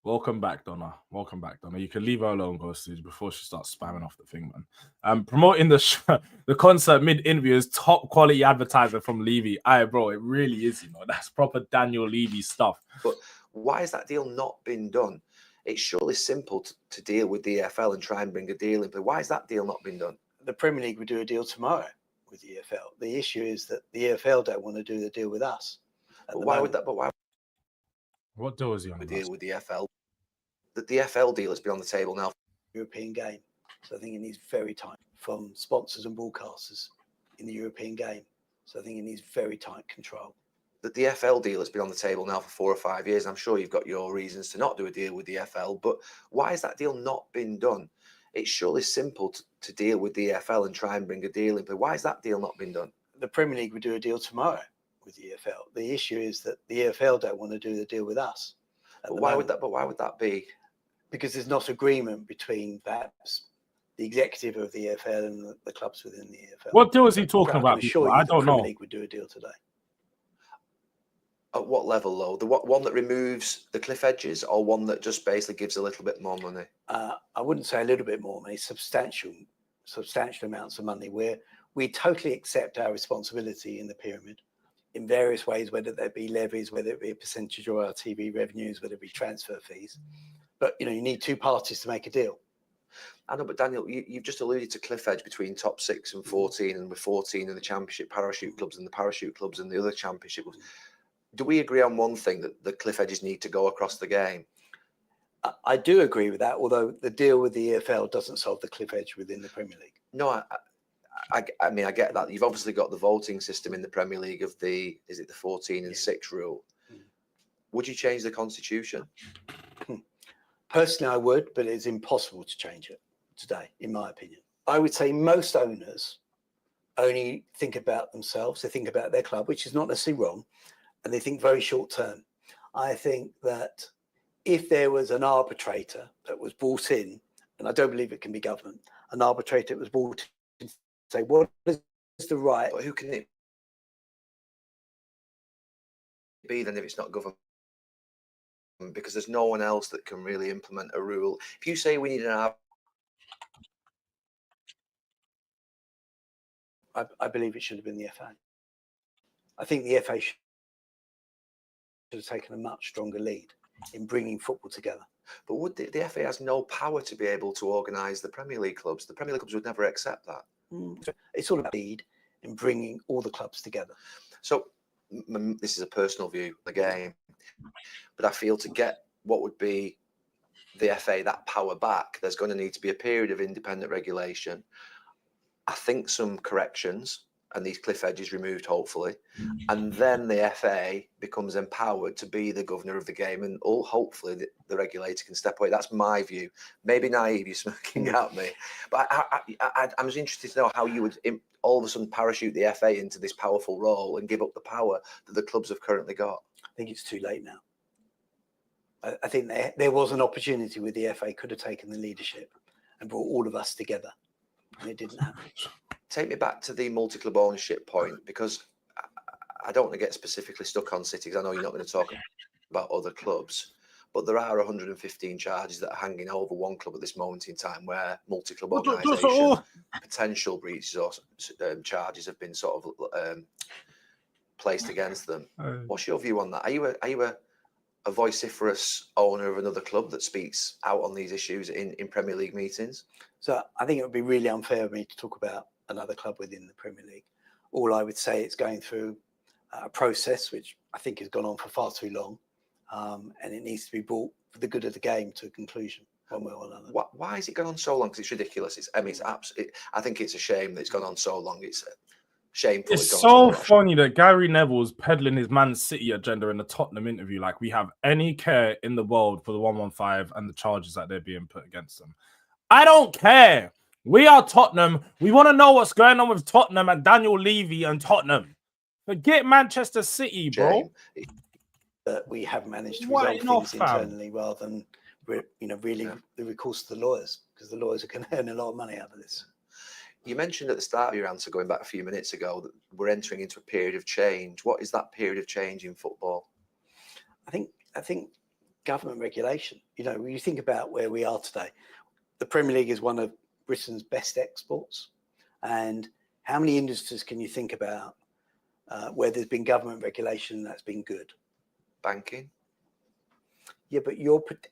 Welcome back, Donna. Welcome back, Donna. You can leave her alone, Ghostage, before she starts spamming off the thing, man. Promoting the concert mid-interview is top quality advertising from Levy. Aye, bro, it really is, you know. That's proper Daniel Levy stuff.
But why has that deal not been done? It's surely simple to deal with the EFL and try and bring a deal in. But why has that deal not been done?
The Premier League would do a deal tomorrow with the EFL. The issue is that the EFL don't want to do the deal with us.
But why would that? But why
What deal is he on?
would deal with the EFL? That the EFL deal has been on the table now.
European game. So I think it needs very tight from sponsors and broadcasters in the European game. So I think it needs very tight control.
That the EFL deal has been on the table now for 4 or 5 years. I'm sure you've got your reasons to not do a deal with the EFL, but why has that deal not been done? It's surely simple to deal with the EFL and try and bring a deal in. But why has that deal not been done?
The Premier League would do a deal tomorrow with the EFL. The issue is that the EFL don't want to do the deal with us.
But why would that? But why would that be?
Because there's not agreement between perhaps the executive of the EFL and the clubs within the EFL.
What deal is he talking about? I don't know.
The Premier League would do a deal today.
At what level, though? The one that removes the cliff edges, or one that just basically gives a little bit more money?
I wouldn't say a little bit more money. Substantial amounts of money. Where we totally accept our responsibility in the pyramid in various ways, whether that be levies, whether it be a percentage of our TV revenues, whether it be transfer fees. But you need two parties to make a deal.
I know, but Daniel, you've just alluded to cliff edge between top 6 and 14, and with 14 in the Championship parachute clubs and the parachute clubs and the other Championship clubs. Do we agree on one thing, that the cliff edges need to go across the game?
I do agree with that, although the deal with the EFL doesn't solve the cliff edge within the Premier League.
No, I mean, I get that. You've obviously got the voting system in the Premier League of the 14 and 6 rule. Would you change the constitution?
Personally, I would, but it's impossible to change it today, in my opinion. I would say most owners only think about themselves. They think about their club, which is not necessarily wrong, and they think very short term. I think that if there was an arbitrator that was brought in, and I don't believe it can be government, an arbitrator that was brought in to say, what is the right?
But who can it be then if it's not government? Because there's no one else that can really implement a rule. If you say we need an
I believe it should have been the FA. I think the FA should have taken a much stronger lead in bringing football together.
But would the FA has no power to be able to organise the Premier League clubs? The Premier League clubs would never accept that.
It's all about lead in bringing all the clubs together.
So this is a personal view of the game, but I feel to get what would be the FA that power back, there's going to need to be a period of independent regulation. I think some corrections and these cliff edges removed, hopefully, and then the FA becomes empowered to be the governor of the game, and hopefully the regulator can step away. That's my view. Maybe naive, you're smirking at me, but I'm just interested to know how you would all of a sudden parachute the FA into this powerful role and give up the power that the clubs have currently got.
I think it's too late now. I think there was an opportunity where the FA could have taken the leadership and brought all of us together, and it didn't happen.
Take me back to the multi-club ownership point, because I don't want to get specifically stuck on City, because I know you're not going to talk about other clubs, but there are 115 charges that are hanging over one club at this moment in time, where multi-club organisation potential breaches or charges have been sort of placed against them. What's your view on that? Are you a vociferous owner of another club that speaks out on these issues in Premier League meetings?
So I think it would be really unfair of me to talk about another club within the Premier League. All I would say, it's going through a process which I think has gone on for far too long, and it needs to be brought for the good of the game to a conclusion one way or another.
Why has it gone on so long? Because it's ridiculous. I think it's a shame that it's gone on so long. It's shameful.
It's so funny that Gary Neville's peddling his Man City agenda in the Tottenham interview, like we have any care in the world for the 115 and the charges that they're being put against them. I don't care. We are Tottenham. We want to know what's going on with Tottenham and Daniel Levy and Tottenham. Forget Manchester City, bro.
That we have managed to resolve things internally rather than, really the recourse to the lawyers, because the lawyers are going to earn a lot of money out of this.
You mentioned at the start of your answer, going back a few minutes ago, that we're entering into a period of change. What is that period of change in football?
I think government regulation. You know, when you think about where we are today, the Premier League is one of Britain's best exports. And how many industries can you think about where there's been government regulation that's been good?
Banking.
Yeah, but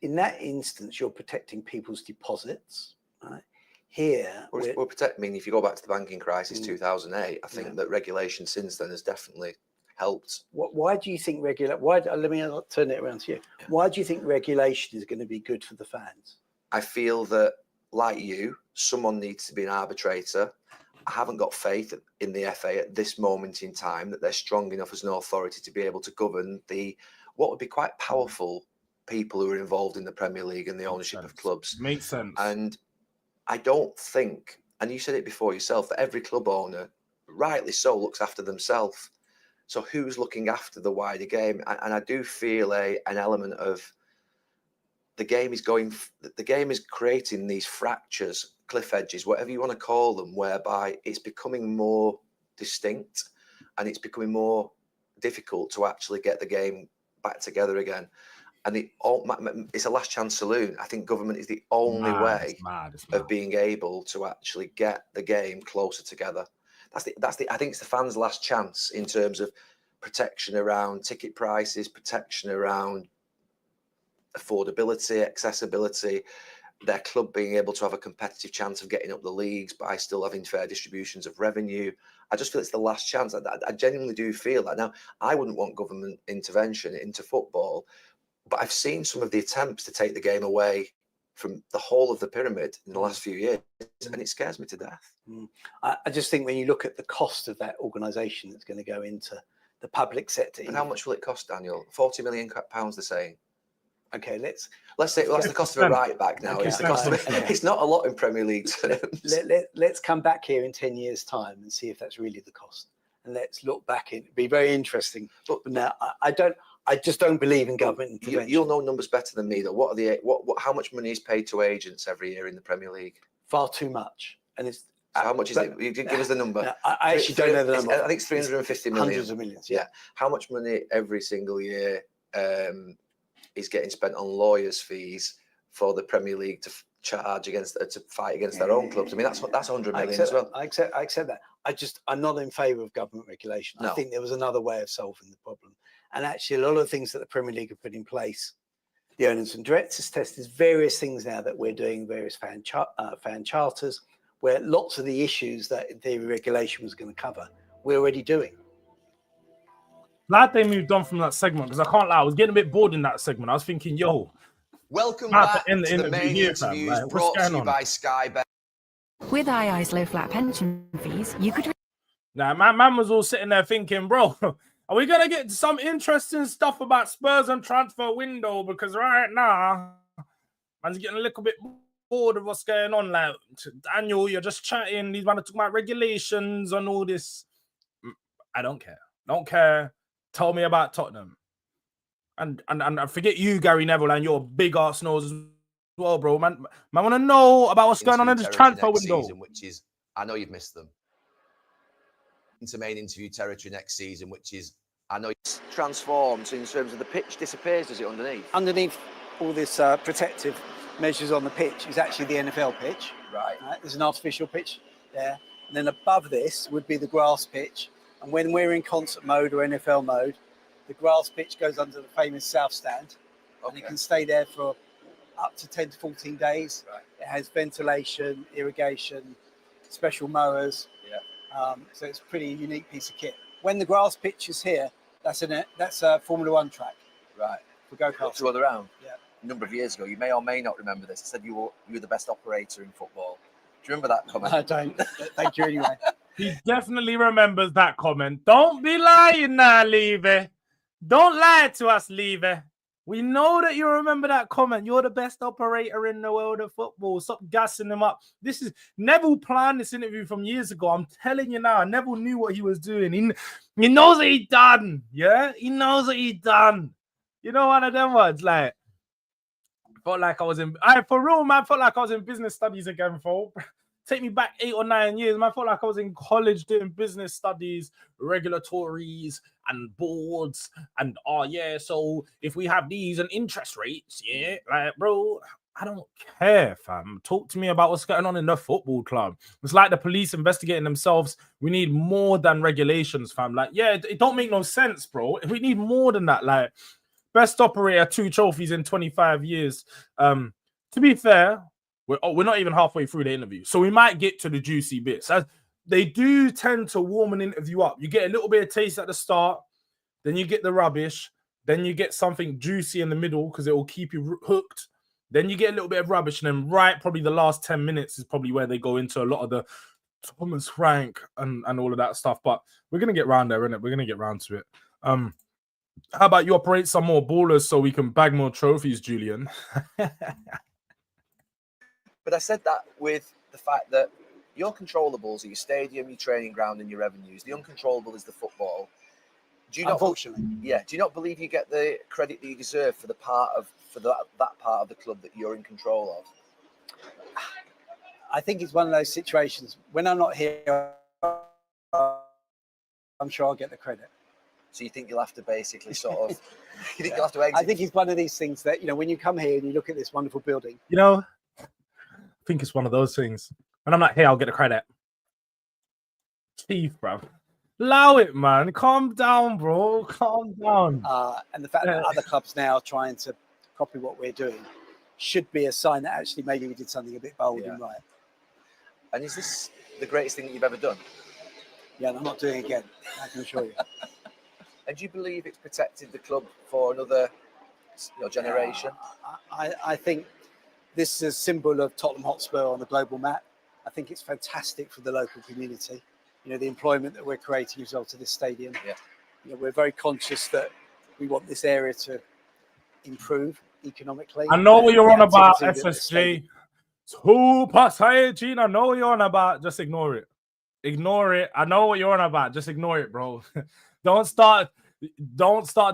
in that instance, you're protecting people's deposits, right? Here,
we're protecting. I mean, if you go back to the banking crisis, 2008, I think that regulation since then has definitely helped.
Why do you think let me turn it around to you. Yeah. Why do you think regulation is going to be good for the fans?
I feel that, like you, someone needs to be an arbitrator. I haven't got faith in the FA at this moment in time that they're strong enough as an authority to be able to govern what would be quite powerful people who are involved in the Premier League and the ownership of clubs.
Makes sense.
And I don't think, and you said it before yourself, that every club owner, rightly so, looks after themselves. So who's looking after the wider game? And I do feel an element of the game is creating these fractures, cliff edges, whatever you want to call them, whereby it's becoming more distinct and it's becoming more difficult to actually get the game back together again. And it's a last chance saloon. I think government is the only way of being able to actually get the game closer together. I think it's the fans' last chance in terms of protection around ticket prices, protection around affordability, accessibility, their club being able to have a competitive chance of getting up the leagues by still having fair distributions of revenue. I just feel it's the last chance. I genuinely do feel that. Now, I wouldn't want government intervention into football, but I've seen some of the attempts to take the game away from the whole of the pyramid in the last few years, and it scares me to death.
I just think when you look at the cost of that organisation that's going to go into the public sector.
And how much will it cost, Daniel? £40 million, they're saying.
Okay, let's
say that's the cost of a right back now.
Okay.
It's the cost of it. It's not a lot in Premier League terms.
Let's come back here in 10 years' time and see if that's really the cost. And let's look back. It'd be very interesting. But now I just don't believe in government intervention.
You'll know numbers better than me, though. How much money is paid to agents every year in the Premier League?
Far too much. And it's
how much is it? You give us the number.
I actually don't know the number.
I think it's 350 million.
Hundreds of millions.
Yeah. How much money every single year is getting spent on lawyers' fees for the Premier League to fight against their own clubs? I mean, that's 100 million as well.
I accept that. I'm not in favour of government regulation. No. I think there was another way of solving the problem. And actually, a lot of the things that the Premier League have put in place, the owners and directors test, there's various things now that we're doing, various fan charters, where lots of the issues that in theory regulation was going to cover, we're already doing.
Glad they moved on from that segment, because I can't lie, I was getting a bit bored in that segment. I was thinking, yo,
welcome back to the main
interviews
brought to you by Sky Bet.
With II's low flat pension fees, you could...
Now, my man was all sitting there thinking, bro, are we going to get some interesting stuff about Spurs and transfer window? Because right now, man's getting a little bit bored of what's going on. Like, Daniel, you're just chatting. These men are talking about regulations and all this. I don't care. Don't care. Tell me about Tottenham. And I forget you, Gary Neville, and your big Arsenal as well, bro. Man, I want to know about what's going on in this transfer window.
Season, which is, I know you've missed them. Into main interview territory next season, which is, I know it's transformed in terms of the pitch disappears, does it, underneath?
Underneath all this protective measures on the pitch is actually the NFL pitch.
Right.
There's an artificial pitch there. And then above this would be the grass pitch. And when we're in concert mode or NFL mode, the grass pitch goes under the famous South Stand. Okay. And it can stay there for up to 10 to 14 days. Right. It has ventilation, irrigation, special mowers. Yeah. So it's a pretty unique piece of kit. When the grass pitch is here, that's a Formula One track.
Right.
For go-karts.
To other round.
Yeah.
A number of years ago, you may or may not remember this. I said you were the best operator in football. Do you remember that comment?
I don't. Thank you anyway.
He definitely remembers that comment. Don't be lying now, Levy. Don't lie to us, Levy. We know that you remember that comment. You're the best operator in the world of football. Stop gassing him up. This is Neville planned this interview from years ago. I'm telling you now, Neville knew what he was doing. He knows what he done. Yeah, he knows what he done. You know, one of them words, like, felt like I was in. For real, man, felt like I was in business studies again, folks. take me back 8 or 9 years. Man, I felt like I was in college doing business studies, regulatories, and boards. And so if we have these and interest rates, like, bro, I don't care, fam. Talk to me about what's going on in the football club. It's like the police investigating themselves. We need more than regulations, fam. Like, it don't make no sense, bro. We need more than that. Like, best operator, 2 trophies in 25 years. To be fair, we're not even halfway through the interview, so we might get to the juicy bits. As they do tend to warm an interview up. You get a little bit of taste at the start, then you get the rubbish, then you get something juicy in the middle because it will keep you hooked. Then you get a little bit of rubbish, and then probably the last 10 minutes is probably where they go into a lot of the Thomas Frank and all of that stuff. But we're gonna get round there, innit? We're gonna get round to it. How about you operate some more ballers so we can bag more trophies, Julian?
But I said that with the fact that your controllables are your stadium, your training ground, and your revenues. The uncontrollable is the football. Do you not,
unfortunately,
do you not believe you get the credit that you deserve for that part of the club that you're in control of?
I think it's one of those situations. When I'm not here, I'm sure I'll get the credit.
So you think you'll have to basically sort of, you think you'll have to exit?
I think it's one of these things that, when you come here and you look at this wonderful building.
I think it's one of those things. When I'm not here, I'll get the credit. Chief, bro. Allow it, man. Calm down, bro. Calm down.
And the fact that other clubs now are trying to copy what we're doing should be a sign that actually maybe we did something a bit bold and right.
And is this the greatest thing that you've ever done?
Yeah, and I'm not doing it again, I can assure you.
And do you believe it's protected the club for another generation?
I think this is a symbol of Tottenham Hotspur on the global map. I think it's fantastic for the local community. The employment that we're creating as a result of this stadium. Yeah. We're very conscious that we want this area to improve economically.
I know what you're on about, SSG. Super Saeed, I know what you're on about. Just ignore it. Ignore it. I know what you're on about. Just ignore it, bro. Don't start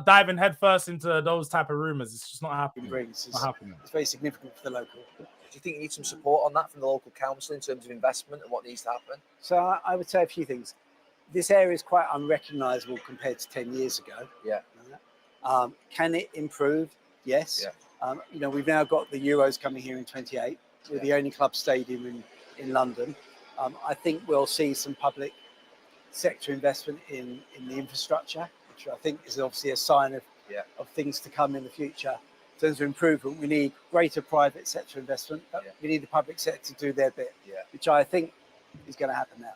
diving headfirst into those type of rumors. It's just not happening.
It's very significant for the local.
Do you think you need some support on that from the local council in terms of investment and what needs to happen?
So I would say a few things. This area is quite unrecognisable compared to 10 years ago.
Yeah.
Can it improve? Yes. Yeah. We've now got the Euros coming here in 28. We're the only club stadium in London. I think we'll see some public sector investment in the infrastructure, which I think is obviously a sign of things to come in the future. In terms of improvement, we need greater private sector investment, but we need the public sector to do their bit, which I think is going to happen now.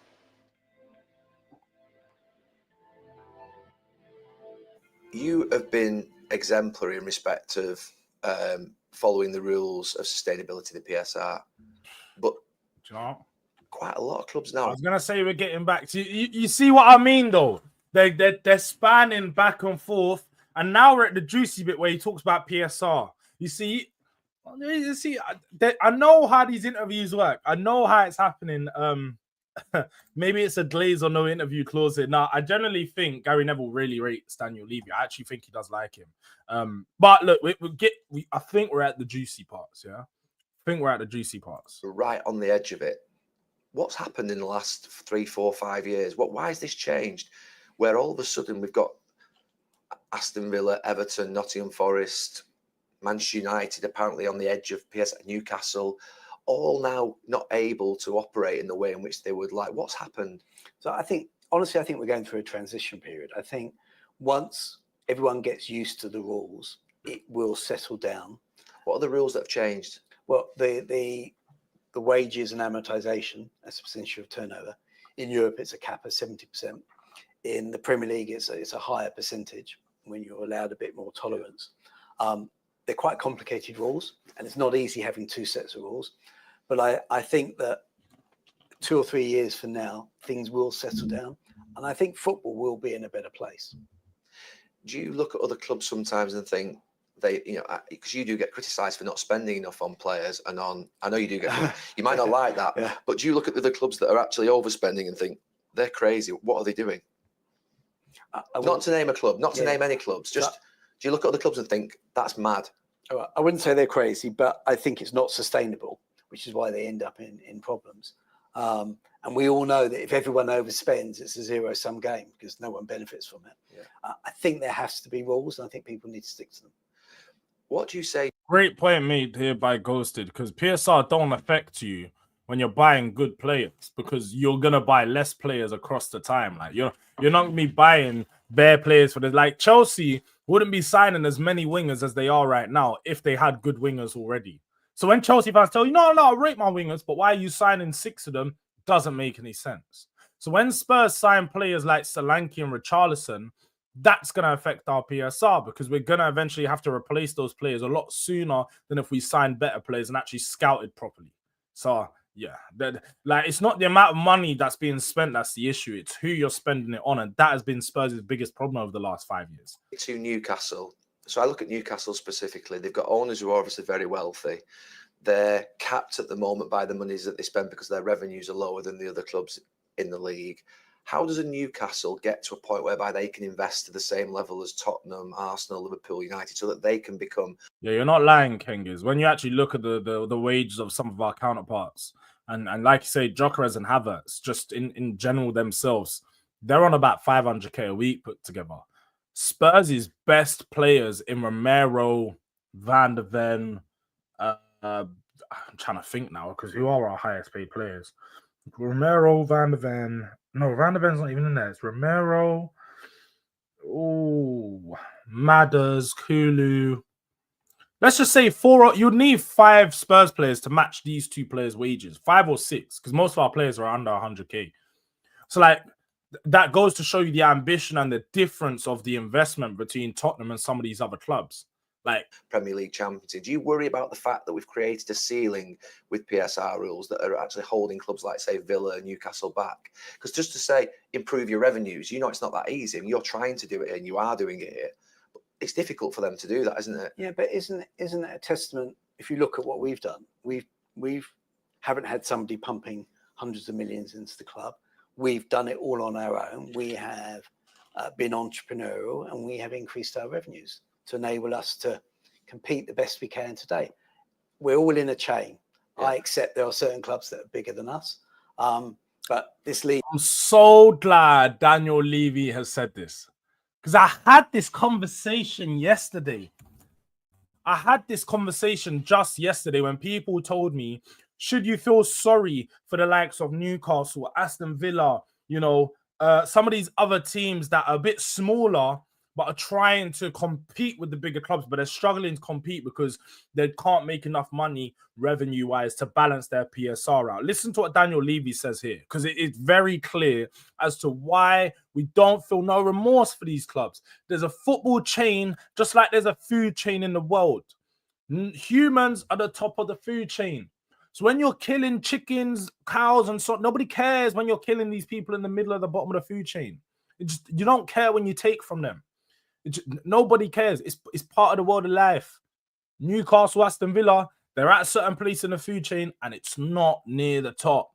You have been exemplary in respect of following the rules of sustainability, the PSR, but quite a lot of clubs now.
I was gonna say we're getting back to you see what I mean, though. They're spanning back and forth. And now we're at the juicy bit where he talks about PSR. You see, I know how these interviews work. I know how it's happening. Maybe it's a glaze or no interview clause here. Now, I generally think Gary Neville really rates Daniel Levy. I actually think he does like him. But look, I think we're at the juicy parts. Yeah, I think we're at the juicy parts.
We're right on the edge of it. What's happened in the last 3, 4, 5 years? Why has this changed? Where all of a sudden we've got Aston Villa, Everton, Nottingham Forest, Manchester United apparently on the edge of Newcastle, all now not able to operate in the way in which they would like. What's happened?
So honestly, I think we're going through a transition period. I think once everyone gets used to the rules, it will settle down.
What are the rules that have changed?
Well, the wages and amortization as a percentage of turnover. In Europe, it's a cap of 70%. In the Premier League, it's a higher percentage when you're allowed a bit more tolerance. They're quite complicated rules, and it's not easy having 2 sets of rules. But I think that 2 or 3 years from now, things will settle down, and I think football will be in a better place.
Do you look at other clubs sometimes and think because you do get criticised for not spending enough on players and on? I know you do get. You might not like that, but do you look at the other clubs that are actually overspending and think they're crazy? What are they doing? Not to name a club, not to name any clubs. Just do you look at other clubs and think that's mad?
I wouldn't say they're crazy, but I think it's not sustainable, which is why they end up in problems. And we all know that if everyone overspends, it's a zero-sum game because no one benefits from it.
Yeah.
I think there has to be rules, and I think people need to stick to them.
What do you say?
Great point made here by Ghosted, because PSR don't affect you when you're buying good players, because you're gonna buy less players across the time. Like you're not gonna be buying bare players for the, like Chelsea wouldn't be signing as many wingers as they are right now if they had good wingers already. So when Chelsea fans tell you, no, I rate my wingers, but why are you signing 6 of them? Doesn't make any sense. So when Spurs sign players like Solanke and Richarlison, that's going to affect our PSR because we're going to eventually have to replace those players a lot sooner than if we signed better players and actually scouted properly. So, yeah, like it's not the amount of money that's being spent that's the issue. It's who you're spending it on, and that has been Spurs' biggest problem over the last 5 years.
To Newcastle. So I look at Newcastle specifically. They've got owners who are obviously very wealthy. They're capped at the moment by the monies that they spend because their revenues are lower than the other clubs in the league. How does a Newcastle get to a point whereby they can invest to the same level as Tottenham, Arsenal, Liverpool, United, so that they can become?
Yeah, you're not lying, Kengis. When you actually look at the wages of some of our counterparts, and like you say, Gyökeres and Havertz, just in general themselves, they're on about 500k a week put together. Spurs' best players in Romero, Van de Ven, I'm trying to think now because who are our highest paid players? Romero, Van de Ven. No, Van de Ven's not even in there. It's Romero. Oh, Madders, Kulu. Let's just say 4. You'd need 5 Spurs players to match these 2 players' wages, 5 or 6, because most of our players are under 100k. So, like, that goes to show you the ambition and the difference of the investment between Tottenham and some of these other clubs. Like
Premier League champions. Do you worry about the fact that we've created a ceiling with PSR rules that are actually holding clubs like, say, Villa and Newcastle back? Because just to say, improve your revenues, you know it's not that easy. And you're trying to do it, and you are doing it here. But it's difficult for them to do that, isn't it?
Yeah, but isn't it a testament? If you look at what we've done, we haven't had somebody pumping hundreds of millions into the club. We've done it all on our own. We have been entrepreneurial, and we have increased our revenues to enable us to compete the best we can today. We're all in a chain. Yeah. I accept there are certain clubs that are bigger than us, but this league...
I'm so glad Daniel Levy has said this, because I had this conversation yesterday. I had this conversation just yesterday when people told me, should you feel sorry for the likes of Newcastle, Aston Villa, you know, some of these other teams that are a bit smaller but are trying to compete with the bigger clubs, but they're struggling to compete because they can't make enough money revenue-wise to balance their PSR out. Listen to what Daniel Levy says here, because it is very clear as to why we don't feel no remorse for these clubs. There's a football chain, just like there's a food chain in the world. Humans are the top of the food chain. So when you're killing chickens, cows, and so nobody cares when you're killing these people in the middle of the bottom of the food chain. You don't care when you take from them. Nobody cares. It's part of the world of life. Newcastle, Aston Villa, they're at a certain place in the food chain, and it's not near the top.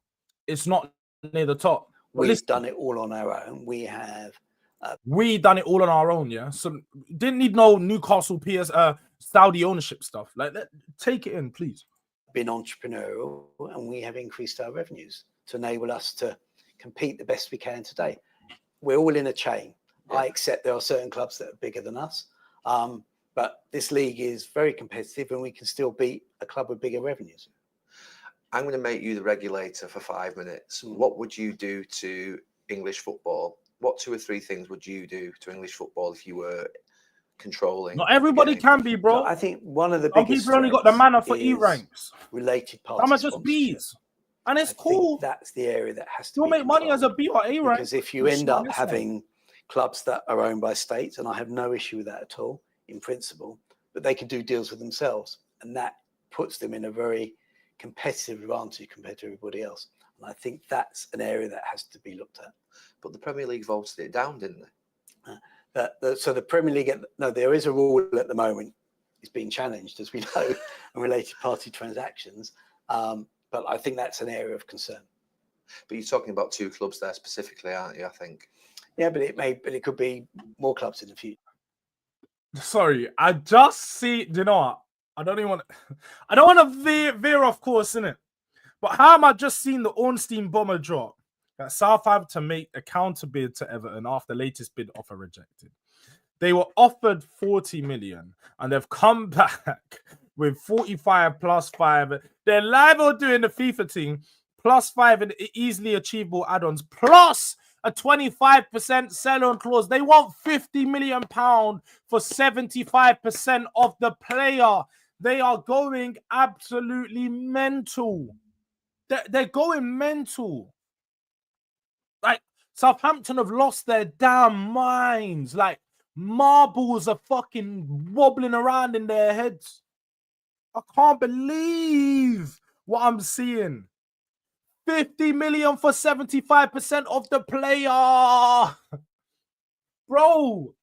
It's not near the top.
We've done it all on our own. We have.
We done it all on our own, yeah. So didn't need no Newcastle Saudi ownership stuff. Like that. Take it in, please.
Been entrepreneurial, and we have increased our revenues to enable us to compete the best we can today. We're all in a chain. Yeah. I accept there are certain clubs that are bigger than us, but this league is very competitive, and we can still beat a club with bigger revenues.
I'm going to make you the regulator for 5 minutes. What would you do to English football? What 2 or 3 things would you do to English football if you were controlling?
Not everybody can be, bro.
So I think one of the
some
biggest
people only got the manner for E ranks.
Related parties.
Some are just Bs, and it's cool.
That's the area that has to.
You'll make money as a B or A rank.
Because if you end up having clubs that are owned by states, and I have no issue with that at all in principle, but they can do deals with themselves, and that puts them in a very competitive advantage compared to everybody else. And I think that's an area that has to be looked at.
But the Premier League voted it down, didn't they?
So the Premier League, no, there is a rule at the moment. It's being challenged, as we know, on related party transactions. But I think that's an area of concern.
But you're talking about 2 clubs there specifically, aren't you? I think.
Yeah, but it could be more clubs in the future.
Sorry, I just see. Do you know what? I don't want to veer off course, innit? But how am I just seeing the Ornstein bomber drop that Southampton make a counter bid to Everton after latest bid offer rejected? They were offered 40 million and they've come back with 45 plus 5. They're liable doing the FIFA thing, plus 5 in easily achievable add-ons, plus a 25% sell-on clause. They want 50 million pound for 75% of the player. They are going absolutely mental. They're going mental. Like, Southampton have lost their damn minds. Like, marbles are fucking wobbling around in their heads. I can't believe what I'm seeing. 50 million for 75% of the player. Bro,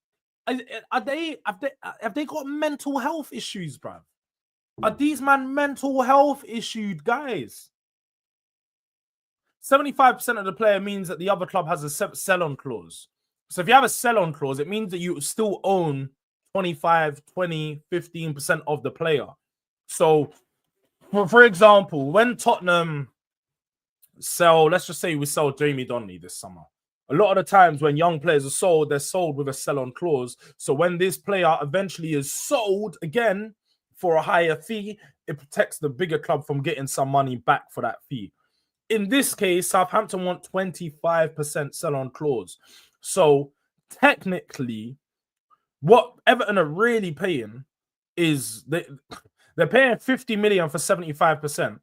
have they got mental health issues, bro? Are these man mental health issued guys? 75% of the player means that the other club has a sell-on clause. So if you have a sell-on clause, it means that you still own 25, 20, 15% of the player. So, for example, when Tottenham sell, let's just say we sell Jamie Donnelly this summer. A lot of the times when young players are sold, they're sold with a sell-on clause. So when this player eventually is sold again for a higher fee, it protects the bigger club from getting some money back for that fee. In this case, Southampton want 25% sell-on clause. So technically, what Everton are really paying is they're paying 50 million for 75%.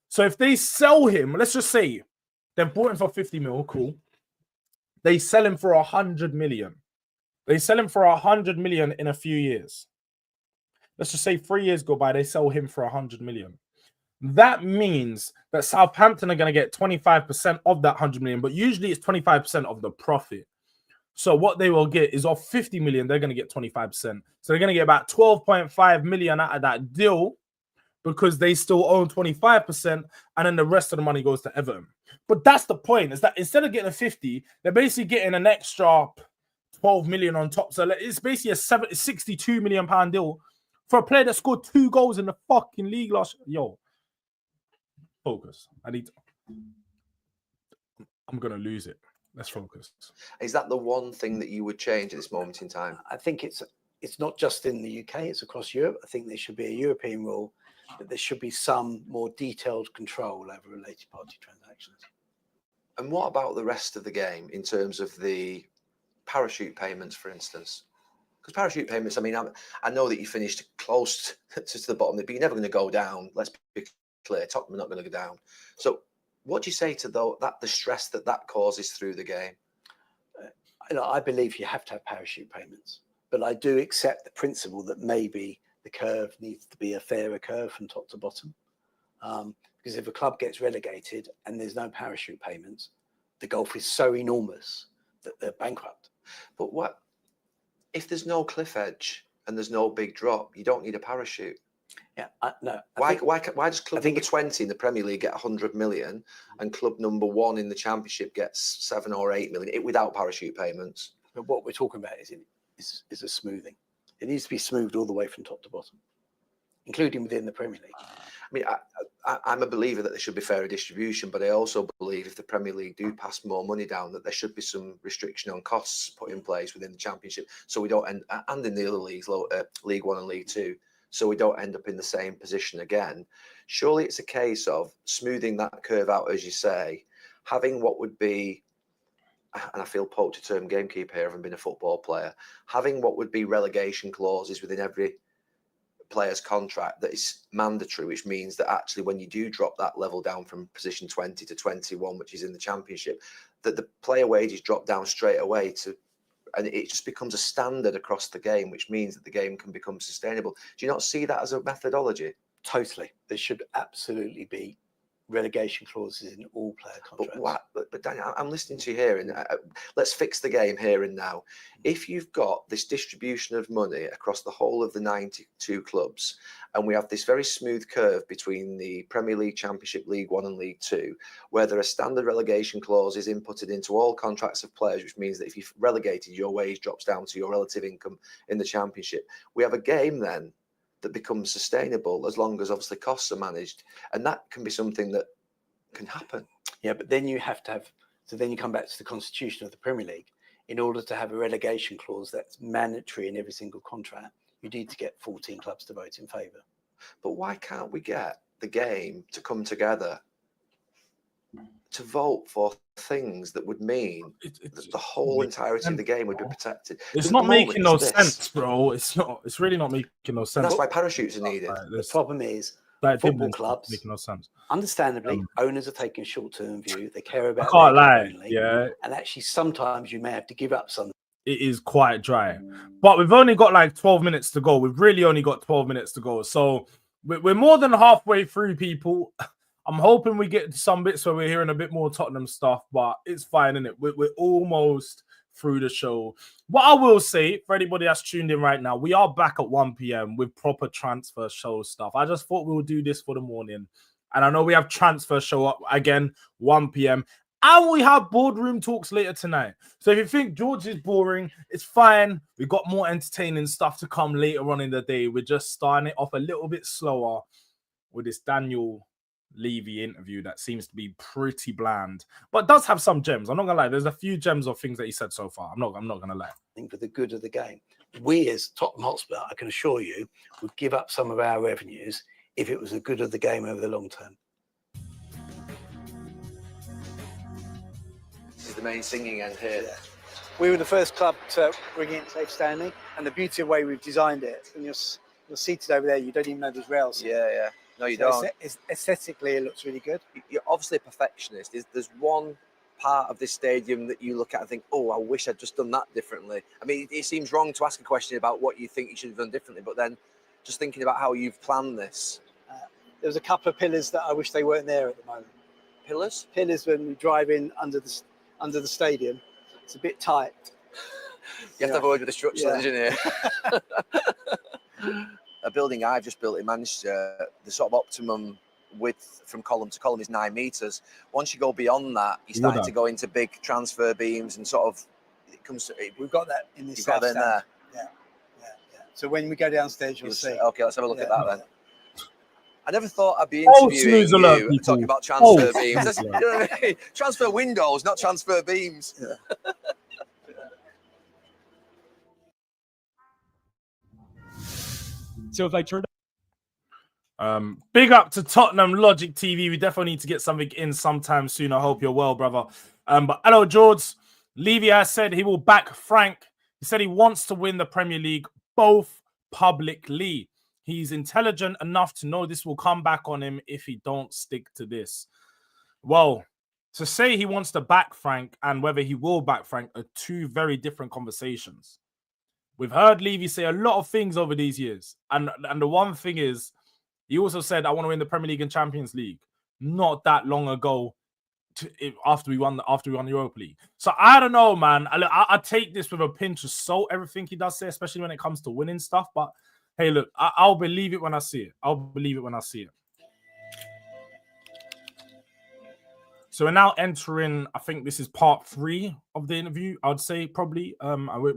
So if they sell him, let's just say they've bought him for 50 mil, cool. They sell him for 100 million. They sell him for 100 million in a few years. Let's just say 3 years go by, they sell him for 100 million. That means that Southampton are going to get 25% of that 100 million, but usually it's 25% of the profit. So what they will get is off 50 million, they're going to get 25%. So they're going to get about 12.5 million out of that deal because they still own 25%, and then the rest of the money goes to Everton. But that's the point, is that instead of getting a 50, they're basically getting an extra 12 million on top. So it's basically a 62 million pound deal for a player that scored 2 goals in the fucking league last year. Yo, focus. I'm gonna lose it. Let's focus.
Is that the one thing that you would change at this moment in time?
I think it's not just in the UK, it's across Europe. I think there should be a European rule that there should be some more detailed control over related party transactions.
And what about the rest of the game in terms of the parachute payments, for instance? Because parachute payments, I mean, I know that you finished close to the bottom, but you're never going to go down. Let's be clear, Tottenham are not going to go down. So what do you say to the stress that causes through the game?
I believe you have to have parachute payments, but I do accept the principle that maybe the curve needs to be a fairer curve from top to bottom. Because if a club gets relegated and there's no parachute payments, the gulf is so enormous that they're bankrupt.
But what if there's no cliff edge and there's no big drop? You don't need a parachute.
Yeah, no.
Why does club number 20 in the Premier League get 100 million and club number 1 in the Championship gets 7 or 8 million without parachute payments?
But what we're talking about is a smoothing. It needs to be smoothed all the way from top to bottom, including within the Premier League.
I mean, I'm a believer that there should be fairer distribution, but I also believe if the Premier League do pass more money down, that there should be some restriction on costs put in place within the Championship, so we don't end, and in the other leagues, League One and League Two, so we don't end up in the same position again. Surely it's a case of smoothing that curve out, as you say, having what would be, and I feel poked a term gamekeeper here, having been a football player, having what would be relegation clauses within every player's contract that is mandatory, which means that actually when you do drop that level down from position 20 to 21, which is in the Championship, that the player wages drop down straight away and it just becomes a standard across the game, which means that the game can become sustainable. Do you not see that as a methodology?
Totally. There should absolutely be relegation clauses in all player contracts.
But Daniel, I'm listening to you here, and let's fix the game here and now. If you've got this distribution of money across the whole of the 92 clubs, and we have this very smooth curve between the Premier League, Championship, League One and League Two, where there are standard relegation clauses inputted into all contracts of players, which means that if you've relegated, your wage drops down to your relative income in the Championship. We have a game then that becomes sustainable as long as obviously costs are managed. And that can be something that can happen.
Yeah, but then you have to have. So then you come back to the constitution of the Premier League. In order to have a relegation clause that's mandatory in every single contract, you need to get 14 clubs to vote in favour.
But why can't we get the game to come together to vote for things that would mean that the whole entirety of the game would be protected?
It's not making no sense, bro. It's not. It's really not making no sense.
And that's why parachutes are needed.
The problem is
like
football clubs
making no sense.
Understandably, owners are taking a short-term view. They care about.
I can't lie, yeah.
And actually, sometimes you may have to give up some.
It is quite dry, but we've only got like 12 minutes to go. We've really only got 12 minutes to go, so we're more than halfway through, people. I'm hoping we get some bits where we're hearing a bit more Tottenham stuff, but it's fine, isn't it? We're almost through the show. What I will say for anybody that's tuned in right now, we are back at 1 p.m. with proper transfer show stuff. I just thought we would do this for the morning. And I know we have transfer show up again, 1 p.m. And we have boardroom talks later tonight. So if you think Jords is boring, it's fine. We've got more entertaining stuff to come later on in the day. We're just starting it off a little bit slower with this Daniel Levy interview that seems to be pretty bland, but does have some gems. I'm not gonna lie. There's a few gems of things that he said so far. I'm not gonna lie.
I think for the good of the game, we as Tottenham Hotspur, I can assure you, would give up some of our revenues if it was the good of the game over the long term.
This is the main singing end here.
Yeah. We were the first club to bring in safe standing, and the beauty of the way we've designed it, and you're seated over there, you don't even know there's rails.
Yeah, yeah. No, you
So
don't.
Aesthetically, it looks really good.
You're obviously a perfectionist. There's one part of this stadium that you look at and think, oh, I wish I'd just done that differently. I mean, it seems wrong to ask a question about what you think you should have done differently, but then just thinking about how you've planned this.
There was a couple of pillars that I wish they weren't there at the moment.
Pillars?
Pillars when we drive in under the stadium. It's a bit tight.
You have to have a word with the structural engineer. A building I've just built in Manchester, the sort of optimum width from column to column is 9 meters. Once you go beyond that, you're starting to go into big transfer beams and sort of it comes.
We've got that in the
you've
south
got that in
stand.
there.
Yeah. So when we go downstairs, you'll see.
Okay, let's have a look at that then. I never thought I'd be interviewing you talking about transfer beams. You know what I mean? Transfer windows, not transfer beams. Yeah.
So if I turn big up to Tottenham Logic TV. We definitely need to get something in sometime soon. I hope you're well, brother. But hello, Jords. Levy has said he will back Frank. He said he wants to win the Premier League, both publicly. He's intelligent enough to know this will come back on him if he don't stick to this. Well, to say he wants to back Frank and whether he will back Frank are two very different conversations. We've heard Levy say a lot of things over these years. And the one thing is, he also said, I want to win the Premier League and Champions League. Not that long ago, after we won the Europa League. So I don't know, man. I take this with a pinch of salt, everything he does say, especially when it comes to winning stuff. But hey, look, I'll believe it when I see it. I'll believe it when I see it. So we're now entering, I think this is part 3 of the interview, I'd say probably.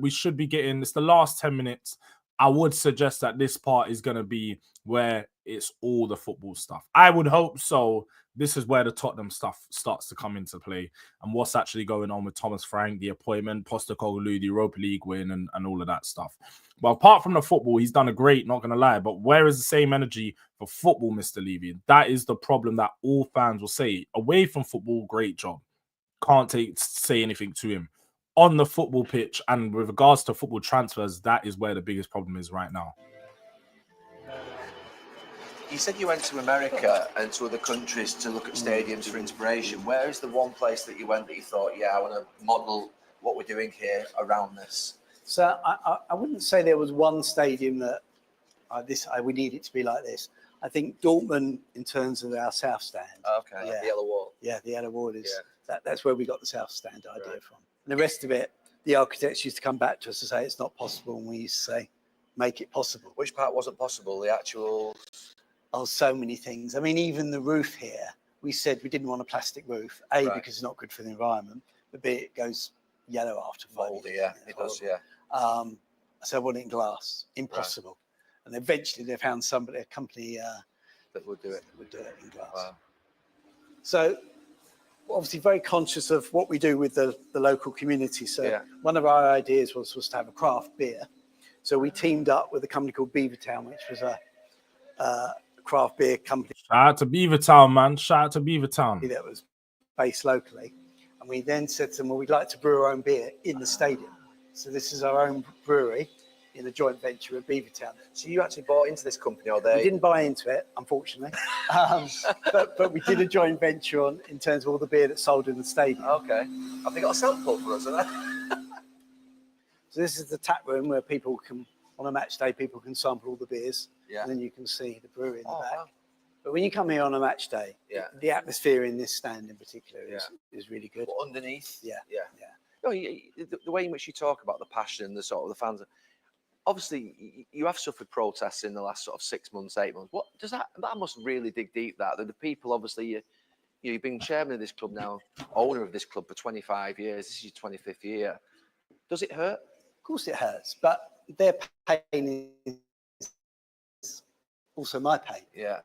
We should be getting, it's the last 10 minutes. I would suggest that this part is going to be where it's all the football stuff. I would hope so. This is where the Tottenham stuff starts to come into play and what's actually going on with Thomas Frank, the appointment, Postecoglou, the Europa League win and all of that stuff. But apart from the football, he's done a great, not going to lie. But where is the same energy for football, Mr. Levy? That is the problem that all fans will say. Away from football, great job. Can't say anything to him. On the football pitch and with regards to football transfers, that is where the biggest problem is right now.
You said you went to America and to other countries to look at stadiums for inspiration. Where is the one place that you went that you thought, yeah, I want to model what we're doing here around this?
So I wouldn't say there was one stadium that we need it to be like this. I think Dortmund, in terms of our south stand.
Okay, yeah. The yellow wall.
Yeah, the yellow wall is that's where we got the south stand idea from. And the rest of it, the architects used to come back to us to say it's not possible, and we used to say, make it possible.
Which part wasn't possible? The actual.
Oh, so many things. I mean, even the roof here, we said we didn't want a plastic roof, A, because it's not good for the environment, but B, it goes yellow after 5 years.
Yeah, it does, yeah.
So I want it in glass. Impossible. Right. And eventually they found a company that
would do it.
in glass.
Wow.
So obviously very conscious of what we do with the local community. So
Yeah.
one of our ideas was to have a craft beer. So we teamed up with a company called Beavertown, which was a craft beer company
Shout out to Beavertown, man. Shout out to Beavertown.
that was based locally. And we then said to them, well, we'd like to brew our own beer in the stadium. So this is our own brewery in a joint venture with Beavertown.
So you actually bought into this company, or
We
they?
didn't buy into it, unfortunately, but we did a joint venture in terms of all the beer that's sold in the stadium.
Okay. Have they got a sample for us?
So this is the tap room where people can, on a match day, people can sample all the beers,
Yeah.
and then you can see the brewery in the
Oh,
back.
wow.
But when you come here on a match day,
Yeah.
the atmosphere in this stand in particular is really good.
But underneath?
Yeah.
Yeah.
Yeah.
No, the way in which you talk about the passion and the sort of the fans, obviously you have suffered protests in the last sort of 6 months, 8 months. What does that must really dig deep, that the people, obviously you've been chairman of this club now, owner of this club for 25 years. This is your 25th year. Does it hurt?
Of course it hurts, but their pain is also my pain.
Yeah.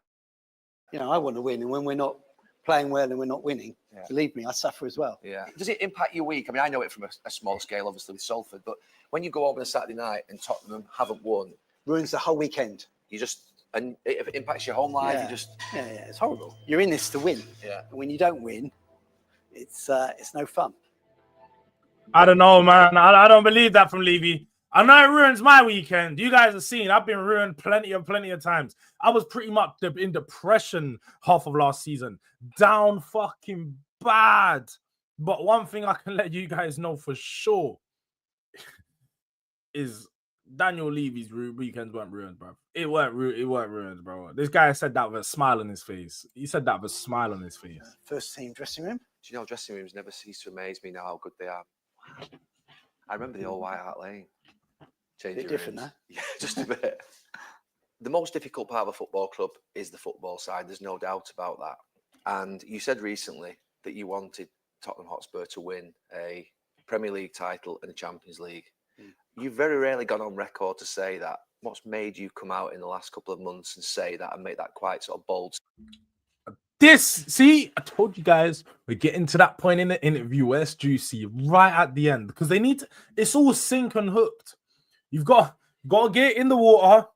You know, I want to win, and when we're not playing well and we're not winning,
Yeah.
believe me, I suffer as well.
Yeah. Does it impact your week? I mean, I know it from a small scale, obviously, with Salford, but when you go over on a Saturday night and Tottenham haven't won,
Ruins the whole weekend.
you just, and it impacts your home life.
Yeah.
You just,
Yeah, it's horrible. You're in this to win.
yeah.
And when you don't win, it's no fun.
I don't know, man. I don't believe that from Levy. I know it ruins my weekend. You guys have seen I've been ruined plenty of times. I was pretty much in depression half of last season. Down fucking bad. But one thing I can let you guys know for sure is Daniel Levy's weekends weren't ruined, bro. It weren't ruined, bro. This guy said that with a smile on his face. He said that with a smile on his face.
First team dressing room.
Do you know, dressing rooms never cease to amaze me now how good they are. I remember the old White Hart Lane. Changing
different,
rooms.
huh?
Yeah, just a bit. The most difficult part of a football club is the football side. There's no doubt about that. And you said recently that you wanted Tottenham Hotspur to win a Premier League title and a Champions League. You've very rarely gone on record to say that. What's made you come out in the last couple of months and say that and make that quite sort of bold?
See, I told you guys we're getting to that point in the interview where it's juicy right at the end because they need to, it's all sink and hooked. You've got to get in the water,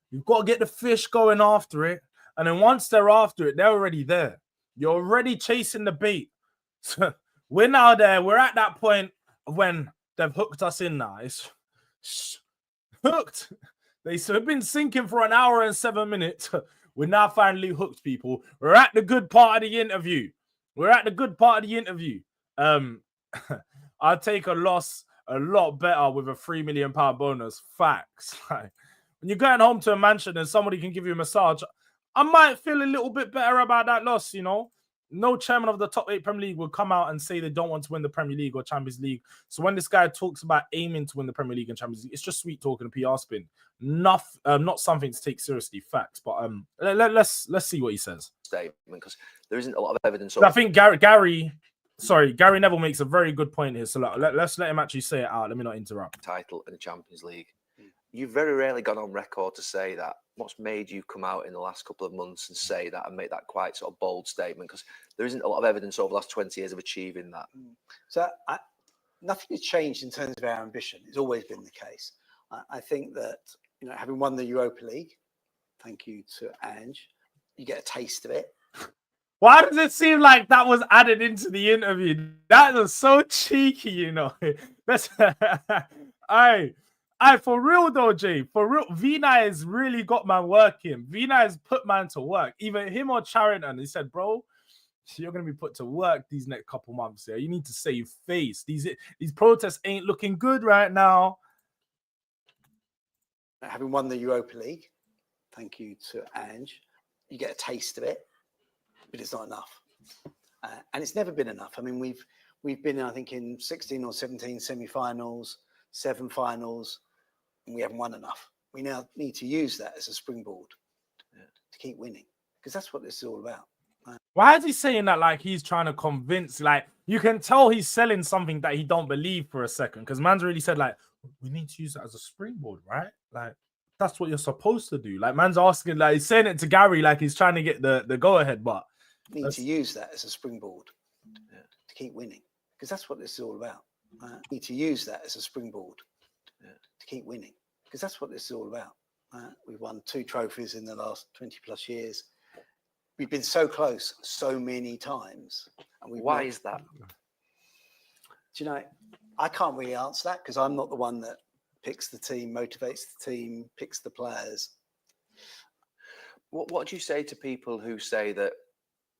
you've got to get the fish going after it, and then once they're after it, they're already there. You're already chasing the bait. So we're now there. We're at that point when they've hooked us in now. It's hooked. They've been sinking for an hour and 7 minutes. We're now finally hooked, people. We're at the good part of the interview. I'll take a loss a lot better with a £3 million bonus. Facts. Like, when you're going home to a mansion and somebody can give you a massage, I might feel a little bit better about that loss, you know. No chairman of the top 8 Premier League will come out and say they don't want to win the Premier League or Champions League. So when this guy talks about aiming to win the Premier League and Champions League, it's just sweet talking and PR spin. Not something to take seriously. Facts. But let's see what he says.
Statement, because there isn't a lot of evidence.
I think Gary Neville makes a very good point here. So let's let him actually say it out. Let me not interrupt.
Title and the Champions League. You've very rarely gone on record to say that. What's made you come out in the last couple of months and say that and make that quite sort of bold statement? Because there isn't a lot of evidence over the last 20 years of achieving that.
So nothing has changed in terms of our ambition. It's always been the case. I think that, you know, having won the Europa League, thank you to Ange, you get a taste of it.
Why does it seem like that was added into the interview? That was so cheeky, you know. That's for real though, Jay. For real, Vina has really got man working. Vina has put man to work. Either him or Charrington. He said, bro, you're gonna be put to work these next couple months here. You need to save face. These protests ain't looking good right now.
Having won the Europa League, thank you to Ange, you get a taste of it, but it's not enough. And it's never been enough. I mean, we've been, I think, in 16 or 17 semi-finals, 7 finals, and we haven't won enough. We now need to use that as a springboard to keep winning, because that's what this is all about.
Why is he saying that like he's trying to convince? Like, you can tell he's selling something that he don't believe for a second, because man's really said, like, we need to use that as a springboard, right? Like, that's what you're supposed to do. Like, man's asking, like, he's saying it to Gary like he's trying to get the go-ahead, but
need to use that as a springboard to keep winning, because that's what this is all about. Need to use that as a springboard to keep winning, because that's what this is all about. We've won 2 trophies in the last 20 plus years. We've been so close so many times. And
Why is that?
Do you know, I can't really answer that because I'm not the one that picks the team, motivates the team, picks the players.
What do you say to people who say that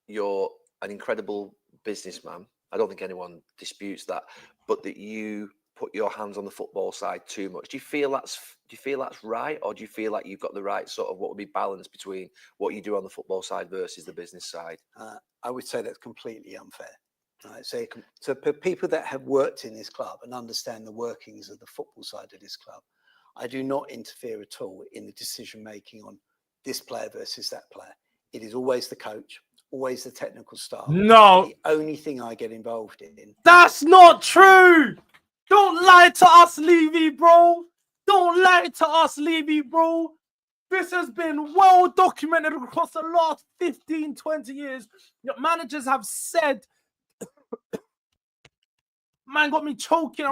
you're an incredible businessman? I don't think anyone disputes that, but that you put your hands on the football side too much. Do you feel that's right, or do you feel like you've got the right sort of what would be balance between what you do on the football side versus the business side?
I would say that's completely unfair. Right? So for people that have worked in this club and understand the workings of the football side of this club, I do not interfere at all in the decision making on this player versus that player. It is always the coach, always the technical staff.
No,
the only thing I get involved in.
That's not true. Don't lie to us, Levy, bro. Don't lie to us, Levy, bro. This has been well documented across the last 15, 20 years. Your managers have said, man got me choking.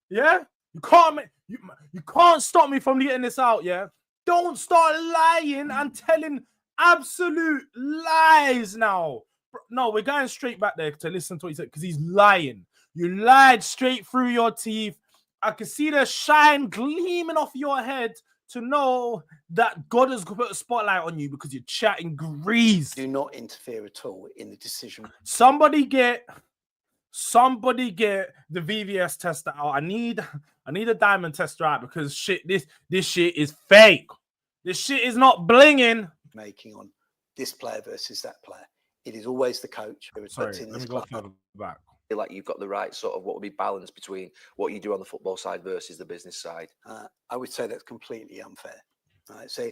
Yeah? You can't stop me from getting this out, yeah? Don't start lying and telling absolute lies now. No, we're going straight back there to listen to what he said because he's lying. You lied straight through your teeth. I can see the shine gleaming off your head to know that God has put a spotlight on you because you're chatting grease.
Do not interfere at all in the decision.
Somebody get the VVS tester out. I need a diamond tester out because this shit is fake. This shit is not blinging.
Making on this player versus that player. It is always the coach.
Sorry, let me go further back.
Feel like you've got the right sort of what would be balance between what you do on the football side versus the business side.
I would say that's completely unfair. Right? So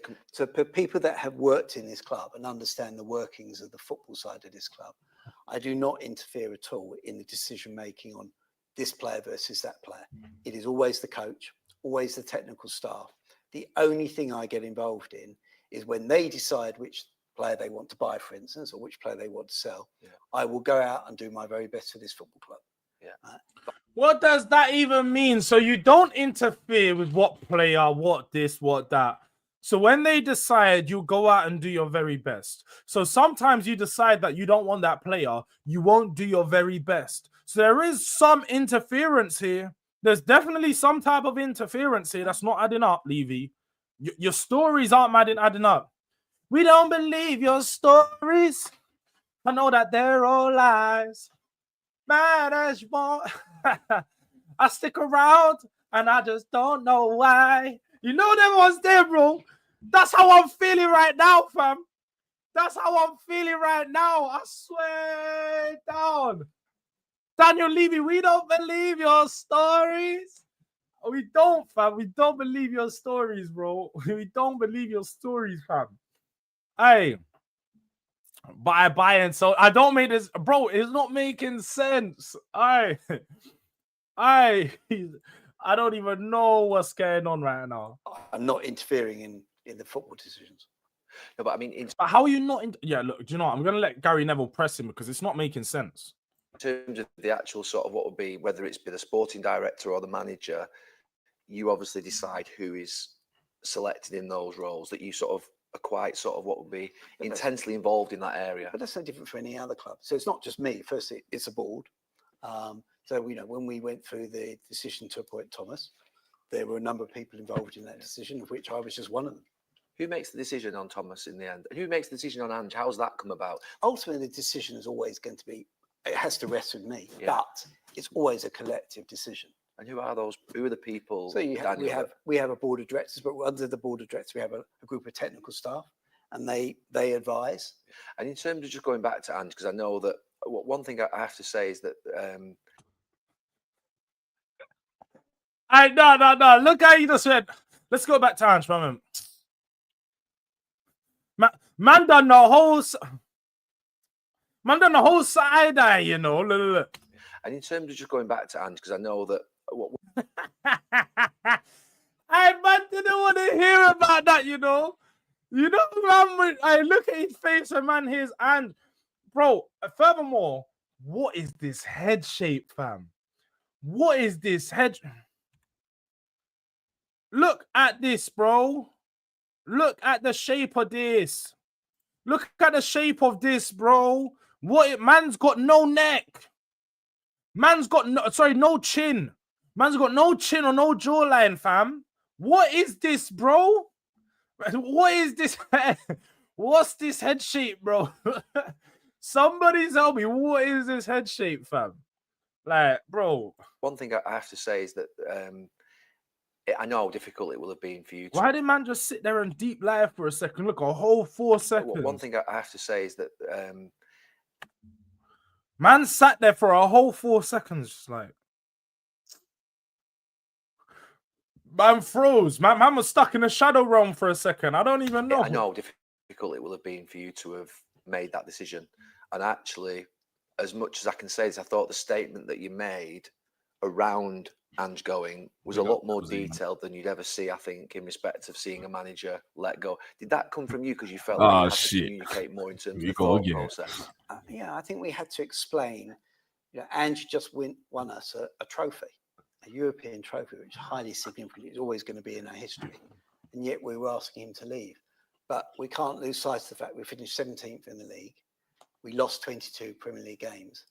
for people that have worked in this club and understand the workings of the football side of this club, I do not interfere at all in the decision making on this player versus that player. It is always the coach, always the technical staff. The only thing I get involved in is when they decide which player they want to buy, for instance, or which player they want to sell. Yeah. I will go out and do my very best for this football club.
Yeah.
What does that even mean? So you don't interfere with what player, what this, what that. So when they decide, you go out and do your very best. So sometimes you decide that you don't want that player, you won't do your very best. So there is some interference here. There's definitely some type of interference here that's not adding up, Levy. Your stories aren't adding up. We don't believe your stories. I know that they're all lies. Mad as you want. I stick around and I just don't know why. You know them ones there, bro. That's how I'm feeling right now, fam. That's how I'm feeling right now. I swear down. Daniel Levy, we don't believe your stories. We don't, fam. We don't believe your stories, bro. We don't believe your stories, fam. Hey, buy and so I don't make this, bro. It's not making sense. I don't even know what's going on right now.
I'm not interfering in the football decisions.
No, but I mean,
But how are you not? Yeah, look. Do you know what? I'm gonna let Gary Neville press him because it's not making sense.
in terms of the actual sort of what would be, whether it's be the sporting director or the manager, you obviously decide who is selected in those roles, that you sort of are quite sort of what would be intensely involved in that area.
But that's no different for any other club. So it's not just me. Firstly, it's a board. So, you know, when we went through the decision to appoint Thomas, there were a number of people involved in that decision, of which I was just one of them.
Who makes the decision on Thomas in the end? And who makes the decision on Ange? How's that come about?
Ultimately, the decision is always going to be, it has to rest with me, but it's always a collective decision.
And who are those? Who are the people?
So we have a board of directors, but under the board of directors, we have a group of technical staff, and they advise.
And in terms of just going back to Ange, because I know that one thing I have to say is that
no. Look how you just said. Let's go back to Ange, man. Man done the whole side eye, you know. Look.
And in terms of just going back to Ange, because I know that
I man didn't want to hear about that, you know. You know, man, I look at his face and man, his hand, bro. Furthermore, what is this head shape, fam? What is this head? Look at this, bro. Look at the shape of this. Look at the shape of this, bro. Man's got no neck. Man's got no chin. Man's got no chin or no jawline, fam. What is this, bro? What is this? What's this head shape, bro? Somebody tell me, what is this head shape, fam? Like, bro.
One thing I have to say is that I know how difficult it will have been for you.
Why did man just sit there and deep live for a second? Look, a whole 4 seconds.
One thing I have to say is that
man sat there for a whole 4 seconds, just like. Man froze. Man was stuck in a shadow realm for a second. I don't even know.
I know how difficult it will have been for you to have made that decision. And actually, as much as I can say is, I thought the statement that you made around Ange going was a lot more detailed than you'd ever see, I think, in respect of seeing a manager let go. Did that come from you because you felt like you had to communicate more in terms of the thought process?
Yeah, I think we had to explain. Ange just won us a trophy, a European trophy, which is highly significant. It's always going to be in our history. And yet we were asking him to leave. But we can't lose sight of the fact we finished 17th in the league. We lost 22 Premier League games.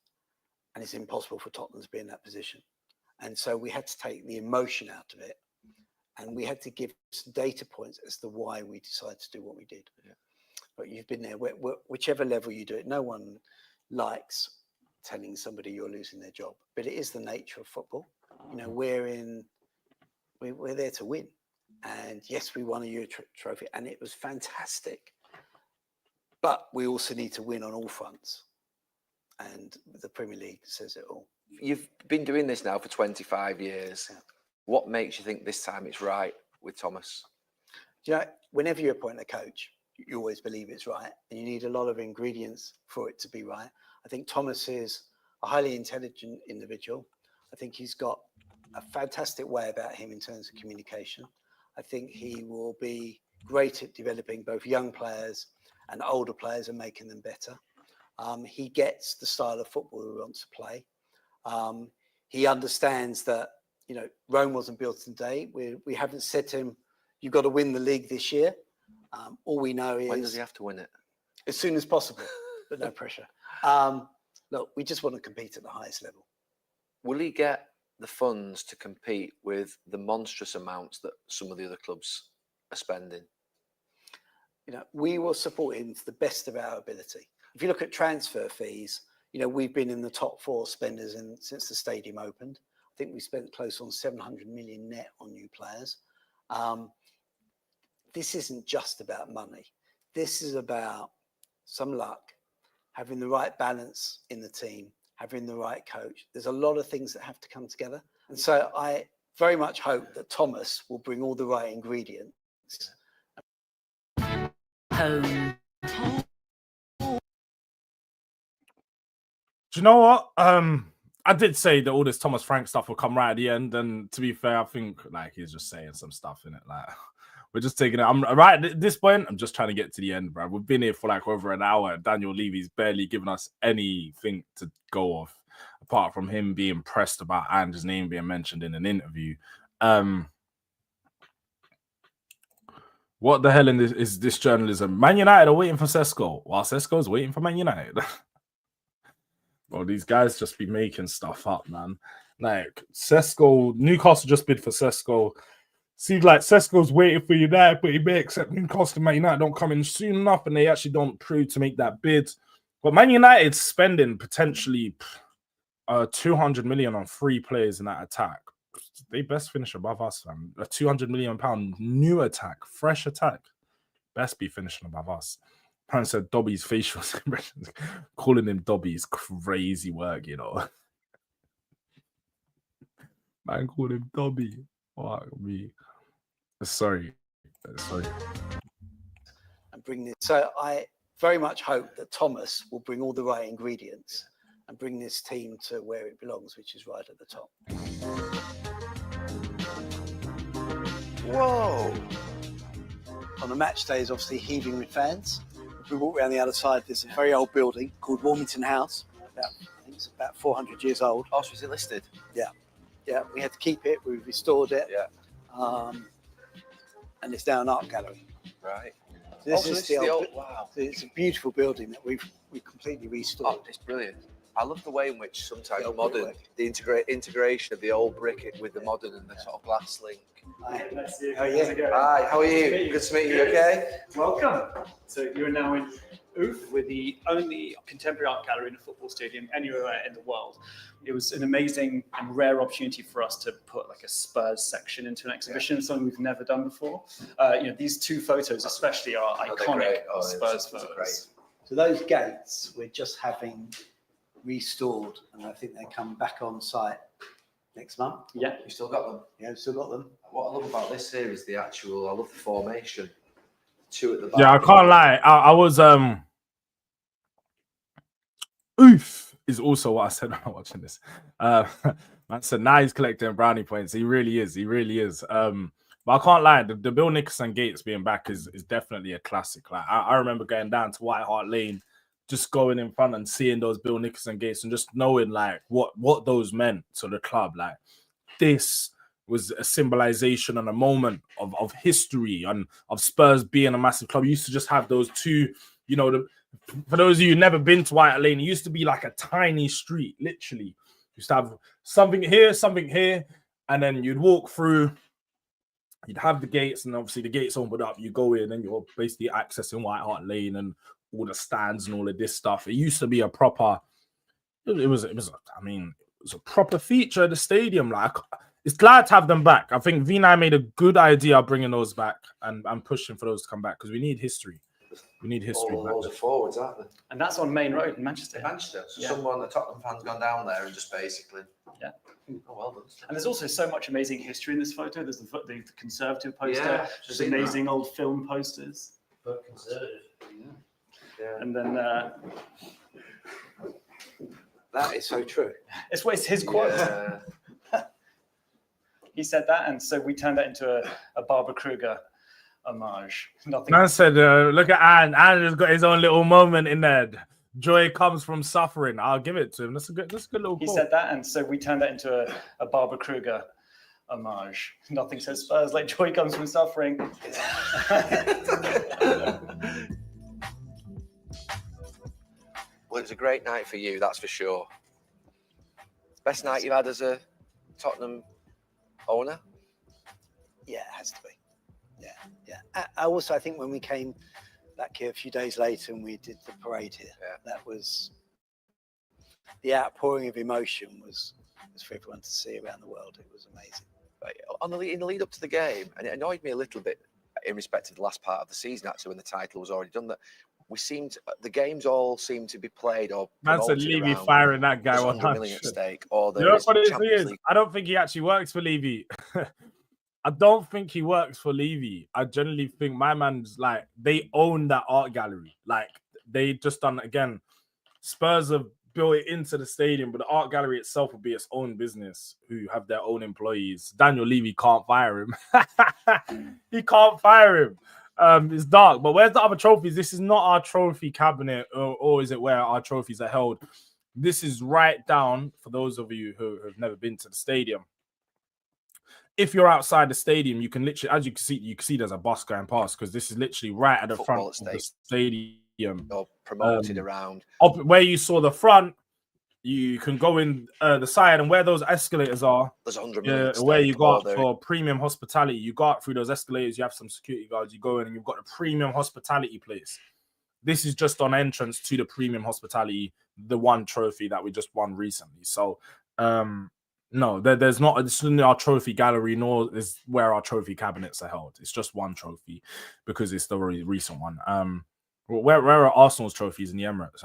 And it's impossible for Tottenham to be in that position. And so we had to take the emotion out of it. And we had to give some data points as to why we decided to do what we did. Yeah. But you've been there, whichever level you do it, no one likes telling somebody you're losing their job. But it is the nature of football. We're there to win. And yes, we won a Euro trophy and it was fantastic. But we also need to win on all fronts. And the Premier League says it all.
You've been doing this now for 25 years. Yeah. What makes you think this time it's right with Thomas?
Whenever you appoint a coach, you always believe it's right. And you need a lot of ingredients for it to be right. I think Thomas is a highly intelligent individual. I think he's got a fantastic way about him in terms of communication. I think he will be great at developing both young players and older players and making them better. He gets the style of football we want to play. He understands that, Rome wasn't built in a day. We haven't said to him, you've got to win the league this year. All we know is...
When does he have to win it?
As soon as possible, but no pressure. Look, we just want to compete at the highest level.
Will he get the funds to compete with the monstrous amounts that some of the other clubs are spending?
We will support him to the best of our ability. If you look at transfer fees, we've been in the top 4 spenders since the stadium opened. I think we spent close on 700 million net on new players. This isn't just about money. This is about some luck, having the right balance in the team, having the right coach. There's a lot of things that have to come together. And so I very much hope that Thomas will bring all the right ingredients.
Home.
Do you know what? I did say that all this Thomas Frank stuff will come right at the end, and to be fair, I think he's just saying some stuff in it. We're just taking it. I'm right at this point. I'm just trying to get to the end, bro. We've been here for over an hour. Daniel Levy's barely given us anything to go off, apart from him being pressed about Ange's name being mentioned in an interview. What the hell is this journalism? Man United are waiting for Sesko, while Sesko's waiting for Man United. Well, these guys just be making stuff up, man. Sesko, Newcastle just bid for Sesko. Seems like Sesko's waiting for United, but he may accept Newcastle and Man United don't come in soon enough, and they actually don't prove to make that bid. But Man United's spending potentially 200 million on 3 players in that attack. They best finish above us, fam. A 200 million pound new attack, fresh attack, best be finishing above us. Man said Dobby's facial expressions, calling him Dobby is crazy work, Man called him Dobby. Fuck me. Sorry.
And bring this. So I very much hope that Thomas will bring all the right ingredients and bring this team to where it belongs, which is right at the top.
Whoa!
On on a match day is obviously heaving with fans. If we walk around the other side, there's a very old building called Warmington House. I think it's about 400 years old.
Oh, so is it listed?
Yeah, we had to keep it. We restored it.
Yeah.
And it's now an art gallery.
Right.
So this
So
is the old.
wow.
So it's a beautiful building that we've completely restored.
Oh, it's brilliant. I love the way in which sometimes
The old
modern,
brickwork.
the integration of the old brick with the modern and the sort of glass link.
Hi.
How
are you?
Hi, how are you? Good to meet you, okay?
Welcome. So you're now in OOF. We're the only contemporary art gallery in a football stadium anywhere in the world. It was an amazing and rare opportunity for us to put like a Spurs section into an exhibition, something we've never done before. These two photos especially are iconic Spurs photos.
Great.
So those gates we're just having restored, and I think they come back on site next month.
Yeah.
You still got them?
Yeah, we've still got them.
What I love about this here is I love the formation. Two at the back.
Yeah, I can't lie. I was oof is also what I said when I was watching this. Man said now he's collecting brownie points. He really is. But I can't lie. The Bill Nicholson Gates being back is definitely a classic. Like I remember going down to White Hart Lane, just going in front and seeing those Bill Nicholson Gates and just knowing like what those meant to the club. Like this was a symbolization and a moment of history and of Spurs being a massive club. You used to just have those two, for those of you who've never been to White Hart Lane, it used to be like a tiny street, literally. You used to have something here, and then you'd walk through, you'd have the gates, and obviously the gates opened up, you go in and you're basically accessing White Hart Lane and all the stands and all of this stuff. It used to be a proper, it was a proper feature of the stadium. Like, it's glad to have them back. I think V9 made a good idea of bringing those back and pushing for those to come back because we need history. We need history.
All those are forwards, aren't they?
And that's on Main Road in Manchester.
Manchester. So
Yeah.
someone, the Tottenham fan's gone down there and just basically.
Yeah.
Oh, well done.
And there's also so much amazing history in this photo. There's the Conservative poster.
Yeah,
There's
seen
amazing old film posters.
But Conservative. Yeah.
And then
That is so true.
it's his quote.
Yeah.
He said that, and so we turned that into a Barbara Kruger homage. Nothing.
Man said, look at Anne. Anne has got his own little moment in there. Joy comes from suffering. I'll give it to him. That's a good little
He
quote.
said that, and so we turned that into a Barbara Kruger homage. Nothing says Spurs like joy comes from suffering.
Well, it was a great night for you, that's for sure. Best night you've had as a Tottenham owner?
Yeah, it has to be. Yeah. I think when we came back here a few days later and we did the parade here, that was the outpouring of emotion was for everyone to see around the world. It was amazing.
Right. In the lead up to the game, and it annoyed me a little bit in respect to the last part of the season, actually, when the title was already done, that the games all seemed to be played or
Man said
promoted
Levy
around
firing that guy
there's
100
100 million at stake, or
You know
there's
what it
Champions
is?
League.
I don't think he actually works for Levy. I don't think he works for Levy. I generally think my man's like, they own that art gallery. Like, they just done, again, Spurs have built it into the stadium, but the art gallery itself will be its own business who have their own employees. Daniel Levy can't fire him. He can't fire him. It's dark, but where's the other trophies? This is not our trophy cabinet, or is it where our trophies are held? This is right down, for those of you who have never been to the stadium. If you're outside the stadium, you can literally, as you can see there's a bus going past because this is literally right at the
Football
front of the
estate.
stadium.
Or promoted around.
Up where you saw the front, you can go in the side, and where those escalators are,
There's 100 million at
where you
stake,
go
or
up
there-
for premium hospitality, you go up through those escalators, you have some security guards, you go in and you've got a premium hospitality place. This is just on entrance to the premium hospitality, the one trophy that we just won recently. So, no, there's not, it's in our trophy gallery, nor is where our trophy cabinets are held. It's just one trophy because it's the very recent one. Where are Arsenal's trophies in the Emirates?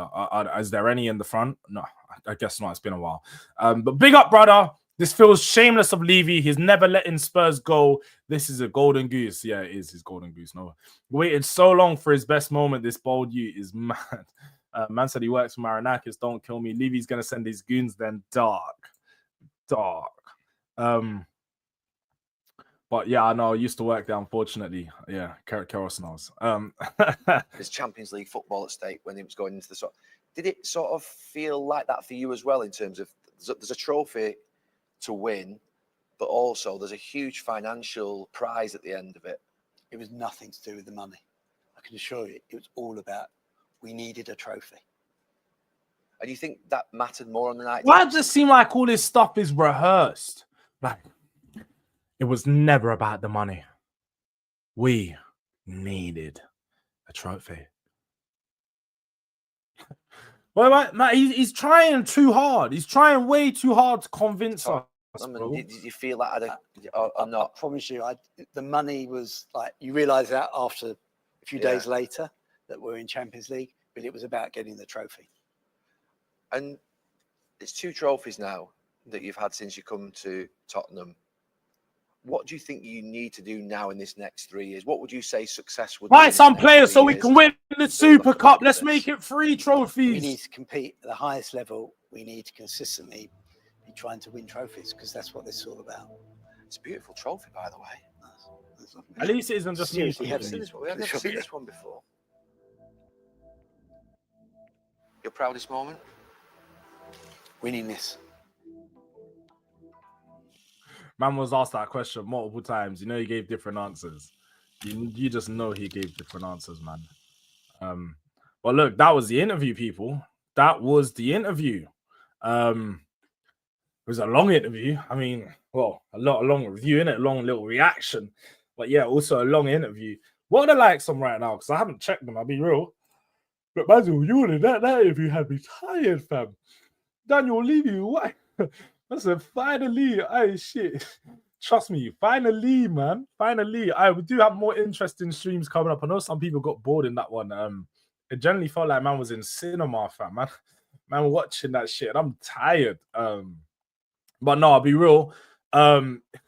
Is there any in the front? No, I guess not. It's been a while. But big up, brother. This feels shameless of Levy. He's never letting Spurs go. This is a golden goose. Yeah, it is his golden goose. No, waited so long for his best moment. This bold you is mad. Man said he works for Marinakis. Don't kill me. Levy's gonna send his goons. Then dark. But yeah, I know. I used to work there, unfortunately. Yeah, Keros knows.
There's Champions League football at stake when it was going into the sort. Did it sort of feel like that for you as well in terms of there's a trophy to win, but also there's a huge financial prize at the end of it?
It was nothing to do with the money. I can assure you, it was all about we needed a trophy.
And you think that mattered more on the night?
Why does it seem like all this stuff is rehearsed? Like, it was never about the money. We needed a trophy. Well, he's trying too hard. He's trying way too hard to convince us.
Did you feel that or not?
I promise you, the money was like, you realise that after a few days later that we're in Champions League, but it was about getting the trophy.
And it's 2 trophies now that you've had since you come to Tottenham. What do you think you need to do now in this next 3 years? What would you say success would be?
Buy some players so we can win the Super Cup. Let's make it 3 trophies.
We need to compete at the highest level. We need to consistently be trying to win trophies because that's what this is all about.
It's a beautiful trophy, by the way.
At least it isn't just me.
We have never seen this one before. Your proudest moment?
Winning this.
Man was asked that question multiple times. You know, he gave different answers. You just know he gave different answers, man. Well, look, that was the interview, people. That was the interview. It was a long interview. I mean, well, a long review, innit? A long little reaction. But yeah, also a long interview. What are the likes on right now? Because I haven't checked them, I'll be real. But Basil, that interview had me tired, fam. Daniel Levy, why? I said, finally, shit. Trust me, finally, man. Finally. We do have more interesting streams coming up. I know some people got bored in that one. It generally felt like man was in cinema, fam, man. Man watching that shit. And I'm tired. But no, I'll be real.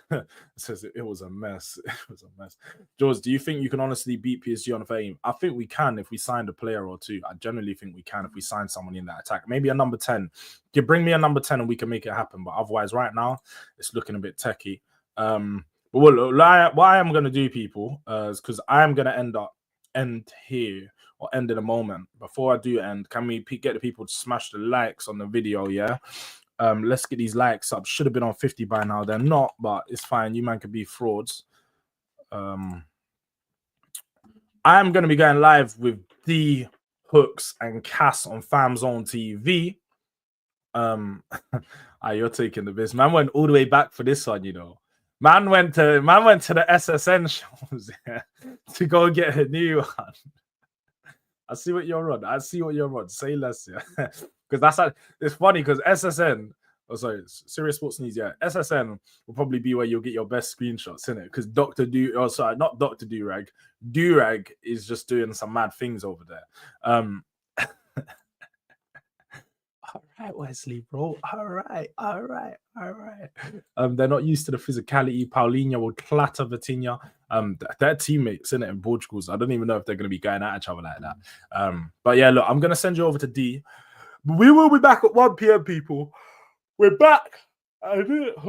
It says it was a mess. It was a mess. Jords, do you think you can honestly beat PSG on fame? I think we can if we signed a player or two. I generally think we can if we sign someone in that attack. Maybe a number 10. You bring me a number 10 and we can make it happen. But otherwise, right now, it's looking a bit techie. But what I am going to do, people, is because I am going to end here or end in a moment. Before I do end, can we get the people to smash the likes on the video, yeah? Let's get these likes up. Should have been on 50 by now. They're not, but it's fine. You man could be frauds. I am going to be going live with D, Hooks, and Cass on FamZone TV. You're taking the piss. Man went all the way back for this one, you know. Man went to the SSN shows to go get a new one. I see what you're on. Say less, yeah. Because it's funny because SSN, Serious Sports News, yeah. SSN will probably be where you'll get your best screenshots, innit? Because not Dr. Durag. Durag is just doing some mad things over there. All right, Wesley, bro. All right. They're not used to the physicality. Paulinho will clatter Vitinha. They're teammates, innit, in Portugal. So I don't even know if they're going to be going at each other like that. But yeah, look, I'm going to send you over to D. We will be back at 1 p.m, people. We're back. I didn't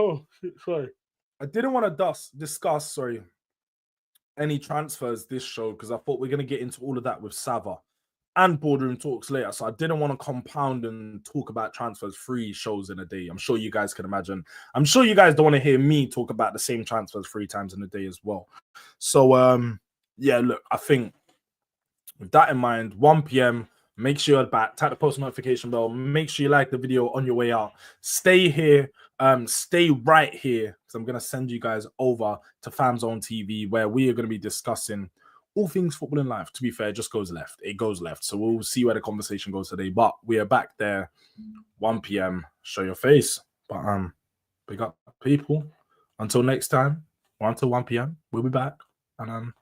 want to discuss any transfers this show because I thought we're going to get into all of that with Sava and boardroom talks later. So I didn't want to compound and talk about transfers 3 shows in a day. I'm sure you guys can imagine. I'm sure you guys don't want to hear me talk about the same transfers 3 times in a day as well. So, yeah, look, I think with that in mind, 1 p.m, make sure you're back, tap the post notification bell, make sure you like the video on your way out. Stay here, stay right here, because I'm going to send you guys over to FamZone TV, where we are going to be discussing all things football in life. To be fair, it just goes left. It goes left. So we'll see where the conversation goes today. But we are back there, 1 p.m. Show your face. But big up, people. Until next time, or until 1 p.m, we'll be back. And